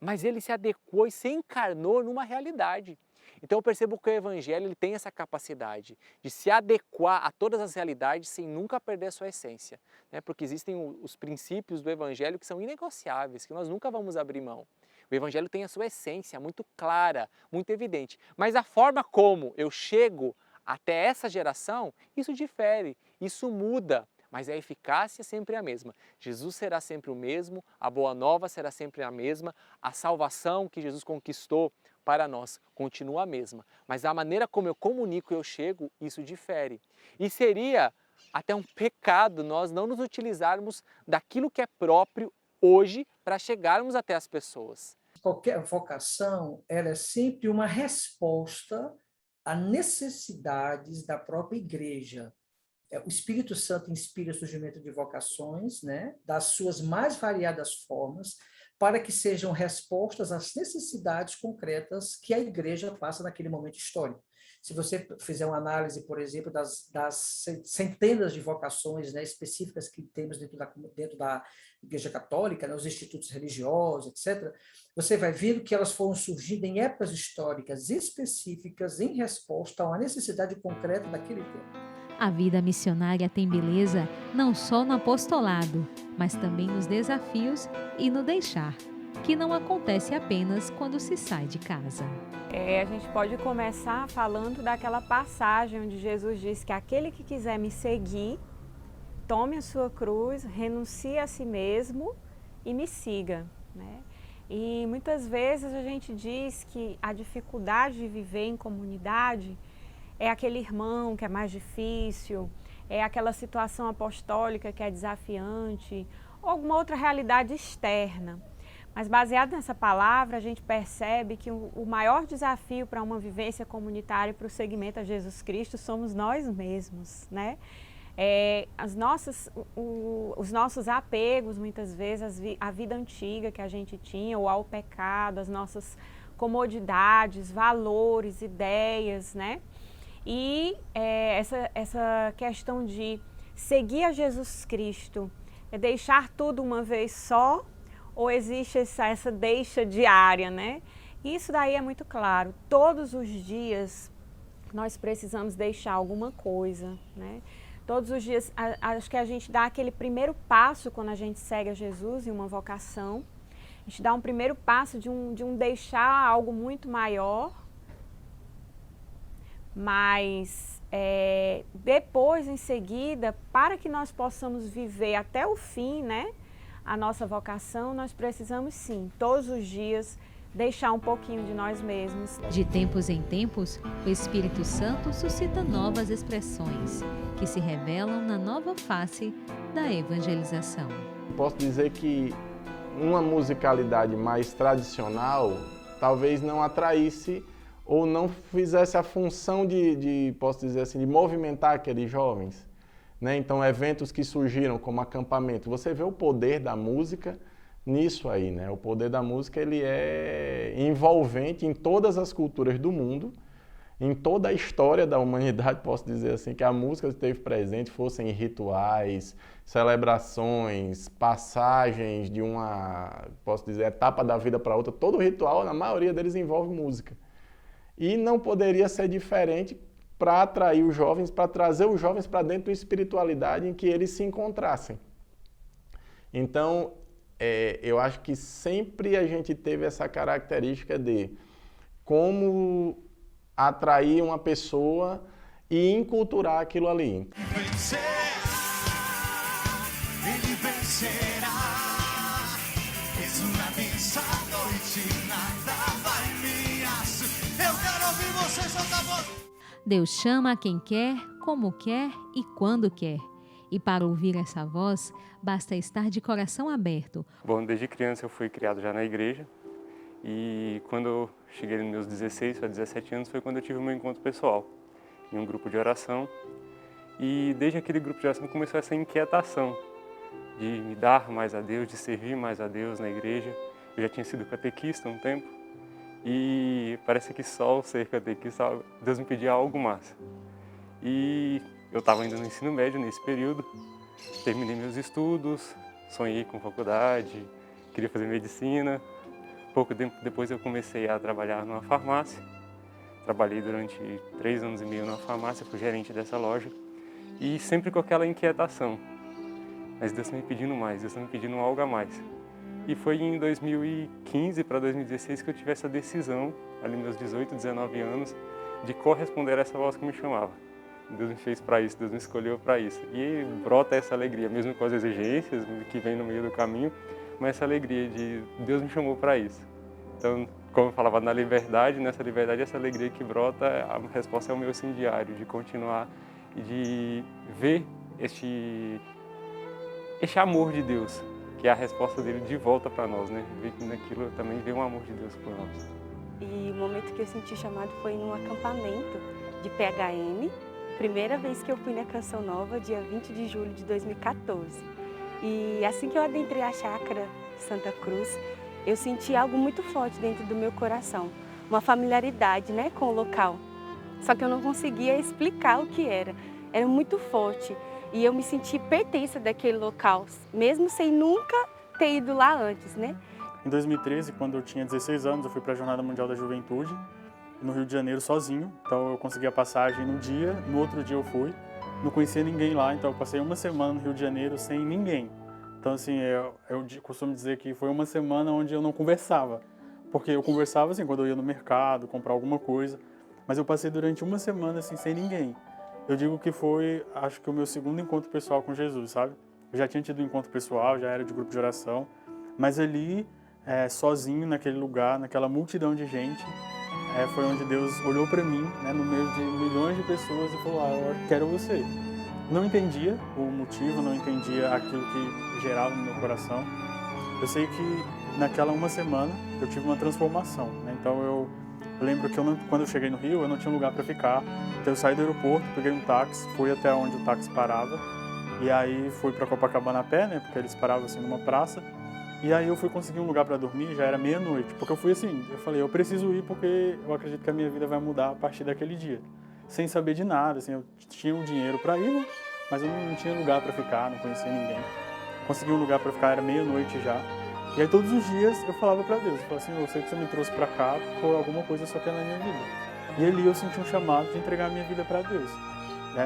Mas ele se adequou e se encarnou numa realidade. Então eu percebo que o Evangelho ele tem essa capacidade de se adequar a todas as realidades sem nunca perder a sua essência, né? Porque existem os princípios do Evangelho que são inegociáveis, que nós nunca vamos abrir mão. O Evangelho tem a sua essência muito clara, muito evidente, mas a forma como eu chego até essa geração, isso difere, isso muda, mas a eficácia é sempre a mesma. Jesus será sempre o mesmo, a boa nova será sempre a mesma, a salvação que Jesus conquistou para nós continua a mesma, mas a maneira como eu comunico e eu chego, isso difere. E seria até um pecado nós não nos utilizarmos daquilo que é próprio hoje para chegarmos até as pessoas. Qualquer vocação, ela é sempre uma resposta a necessidades da própria igreja. O Espírito Santo inspira o surgimento de vocações, né, das suas mais variadas formas, para que sejam respostas às necessidades concretas que a igreja passa naquele momento histórico. Se você fizer uma análise, por exemplo, das centenas de vocações, né, específicas que temos dentro da Igreja Católica, né, os institutos religiosos, etc., você vai ver que elas foram surgindo em épocas históricas específicas em resposta a uma necessidade concreta daquele tempo. A vida missionária tem beleza não só no apostolado, mas também nos desafios e no deixar, que não acontece apenas quando se sai de casa. A gente pode começar falando daquela passagem onde Jesus diz que aquele que quiser me seguir, tome a sua cruz, renuncie a si mesmo e me siga, né? E muitas vezes a gente diz que a dificuldade de viver em comunidade é aquele irmão que é mais difícil, é aquela situação apostólica que é desafiante, ou alguma outra realidade externa. Mas baseado nessa palavra, a gente percebe que o maior desafio para uma vivência comunitária e para o seguimento a Jesus Cristo somos nós mesmos, né? os nossos apegos, muitas vezes, a vida antiga que a gente tinha, ou ao pecado, as nossas comodidades, valores, ideias, né? E essa questão de seguir a Jesus Cristo, é deixar tudo uma vez só, ou existe essa deixa diária, né? Isso daí é muito claro. Todos os dias nós precisamos deixar alguma coisa, né? Todos os dias, acho que a gente dá aquele primeiro passo quando a gente segue a Jesus em uma vocação. A gente dá um primeiro passo de um deixar algo muito maior, mas depois, em seguida, para que nós possamos viver até o fim, né, a nossa vocação, nós precisamos sim, todos os dias, deixar um pouquinho de nós mesmos. De tempos em tempos, o Espírito Santo suscita novas expressões que se revelam na nova face da evangelização. Posso dizer que uma musicalidade mais tradicional talvez não atraísse ou não fizesse a função posso dizer assim, de movimentar aqueles jovens, né? Então, eventos que surgiram como acampamento, você vê o poder da música nisso aí, né? O poder da música, ele é envolvente em todas as culturas do mundo, em toda a história da humanidade, posso dizer assim, que a música esteve presente, fossem rituais, celebrações, passagens de uma, posso dizer, etapa da vida para outra. Todo ritual, na maioria deles, envolve música. E não poderia ser diferente para atrair os jovens, para trazer os jovens para dentro de uma espiritualidade em que eles se encontrassem. Então, eu acho que sempre a gente teve essa característica de como atrair uma pessoa e enculturar aquilo ali. Ele vencerá, uma benção noite, nada vai me assustar. Eu quero ouvir você soltar a voz. Deus chama a quem quer, como quer e quando quer. E para ouvir essa voz, basta estar de coração aberto. Bom, desde criança eu fui criado já na igreja. E quando eu cheguei nos meus 16 para 17 anos foi quando eu tive o meu encontro pessoal, em um grupo de oração. E desde aquele grupo de oração começou essa inquietação de me dar mais a Deus, de servir mais a Deus na igreja. Eu já tinha sido catequista há um tempo e parece que só ao ser catequista Deus me pedia algo mais. E eu estava ainda no ensino médio nesse período, terminei meus estudos, sonhei com faculdade, queria fazer medicina. Pouco tempo depois eu comecei a trabalhar numa farmácia. Trabalhei durante 3 anos e meio na farmácia, fui gerente dessa loja. E sempre com aquela inquietação. Mas Deus está me pedindo mais, Deus está me pedindo algo a mais. E foi em 2015 para 2016 que eu tive essa decisão, ali meus 18, 19 anos, de corresponder a essa voz que me chamava. Deus me fez para isso, Deus me escolheu para isso. E brota essa alegria, mesmo com as exigências que vem no meio do caminho, mas essa alegria de Deus me chamou para isso. Então, como eu falava, na liberdade, nessa liberdade, essa alegria que brota, a resposta é o meu sim diário, de continuar e de ver este amor de Deus, que é a resposta dele de volta para nós, né? Ver que naquilo também vê um amor de Deus por nós. E o momento que eu senti chamado foi num acampamento de PHM, primeira vez que eu fui na Canção Nova, dia 20 de julho de 2014. E assim que eu adentrei a chácara Santa Cruz, eu senti algo muito forte dentro do meu coração, uma familiaridade, né, com o local. Só que eu não conseguia explicar o que era muito forte. E eu me senti pertença daquele local, mesmo sem nunca ter ido lá antes, né? Em 2013, quando eu tinha 16 anos, eu fui para a Jornada Mundial da Juventude, no Rio de Janeiro, sozinho. Então eu consegui a passagem no dia, no outro dia eu fui. Não conhecia ninguém lá, então eu passei uma semana no Rio de Janeiro sem ninguém. Então, assim, eu costumo dizer que foi uma semana onde eu não conversava. Porque eu conversava, assim, quando eu ia no mercado, comprar alguma coisa. Mas eu passei durante uma semana, assim, sem ninguém. Eu digo que foi, acho que o meu segundo encontro pessoal com Jesus, sabe? Eu já tinha tido um encontro pessoal, já era de grupo de oração. Mas ali, sozinho, naquele lugar, naquela multidão de gente, foi onde Deus olhou para mim, né, no meio de milhões de pessoas e falou, eu quero você. Não entendia o motivo, não entendia aquilo que gerava no meu coração. Eu sei que naquela uma semana eu tive uma transformação, né? Então eu lembro que quando eu cheguei no Rio, eu não tinha um lugar para ficar. Então eu saí do aeroporto, peguei um táxi, fui até onde o táxi parava, e aí fui para Copacabana a pé, né, porque eles paravam assim numa praça, e aí eu fui conseguir um lugar para dormir, já era meia-noite, porque eu fui assim, eu falei, eu preciso ir porque eu acredito que a minha vida vai mudar a partir daquele dia, sem saber de nada, assim, eu tinha um dinheiro para ir, né, mas eu não tinha lugar para ficar, não conhecia ninguém. Consegui um lugar para ficar, era meia-noite já. E aí todos os dias eu falava para Deus, eu falava assim, eu sei que você me trouxe para cá por alguma coisa só que é na minha vida. E ali eu senti um chamado de entregar a minha vida para Deus.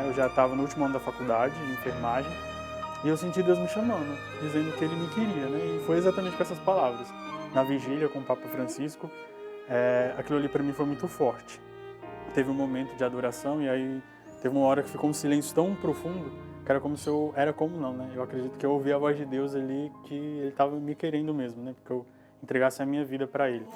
Eu já estava no último ano da faculdade de enfermagem e eu senti Deus me chamando, dizendo que Ele me queria, né? E foi exatamente com essas palavras. Na vigília com o Papa Francisco, aquilo ali para mim foi muito forte. Teve um momento de adoração e aí teve uma hora que ficou um silêncio tão profundo que era como se eu... Era como não, né? Eu acredito que eu ouvi a voz de Deus ali, que Ele estava me querendo mesmo, né? Porque eu entregasse a minha vida para Ele.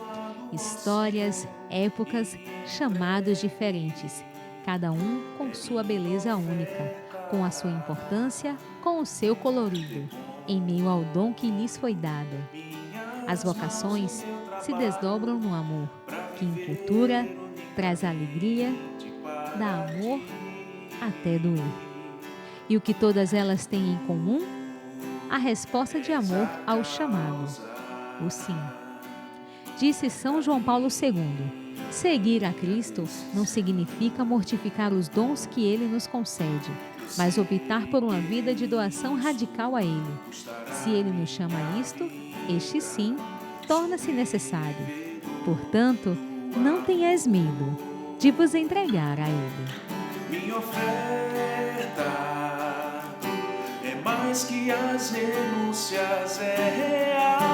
Histórias, épocas, chamados diferentes. Cada um com sua beleza única, com a sua importância, com o seu colorido, em meio ao dom que lhes foi dado. As vocações se desdobram no amor, que encultura, traz alegria, dá amor até doer. E o que todas elas têm em comum? A resposta de amor ao chamado, o sim. Disse São João Paulo II, seguir a Cristo não significa mortificar os dons que Ele nos concede, mas optar por uma vida de doação radical a Ele. Se Ele nos chama a isto, este sim torna-se necessário. Portanto, não tenhais medo de vos entregar a Ele. Minha oferta é mais que as renúncias, é real.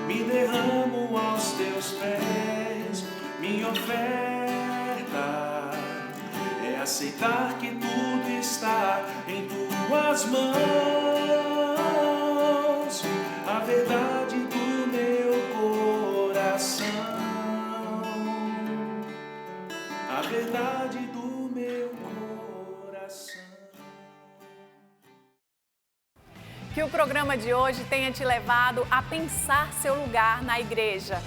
Me derramo aos teus pés. Minha oferta é aceitar que tudo está em tuas mãos. A verdade do meu coração. A verdade do meu coração. Que o programa de hoje tenha te levado a pensar seu lugar na igreja.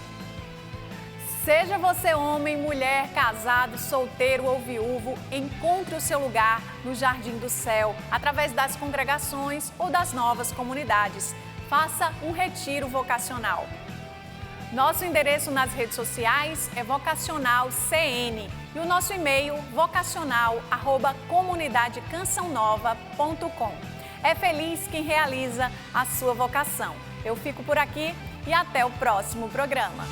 Seja você homem, mulher, casado, solteiro ou viúvo, encontre o seu lugar no Jardim do Céu, através das congregações ou das novas comunidades. Faça um retiro vocacional. Nosso endereço nas redes sociais é vocacionalcn e o nosso e-mail vocacional@comunidadecançãonova.com. É feliz quem realiza a sua vocação. Eu fico por aqui e até o próximo programa.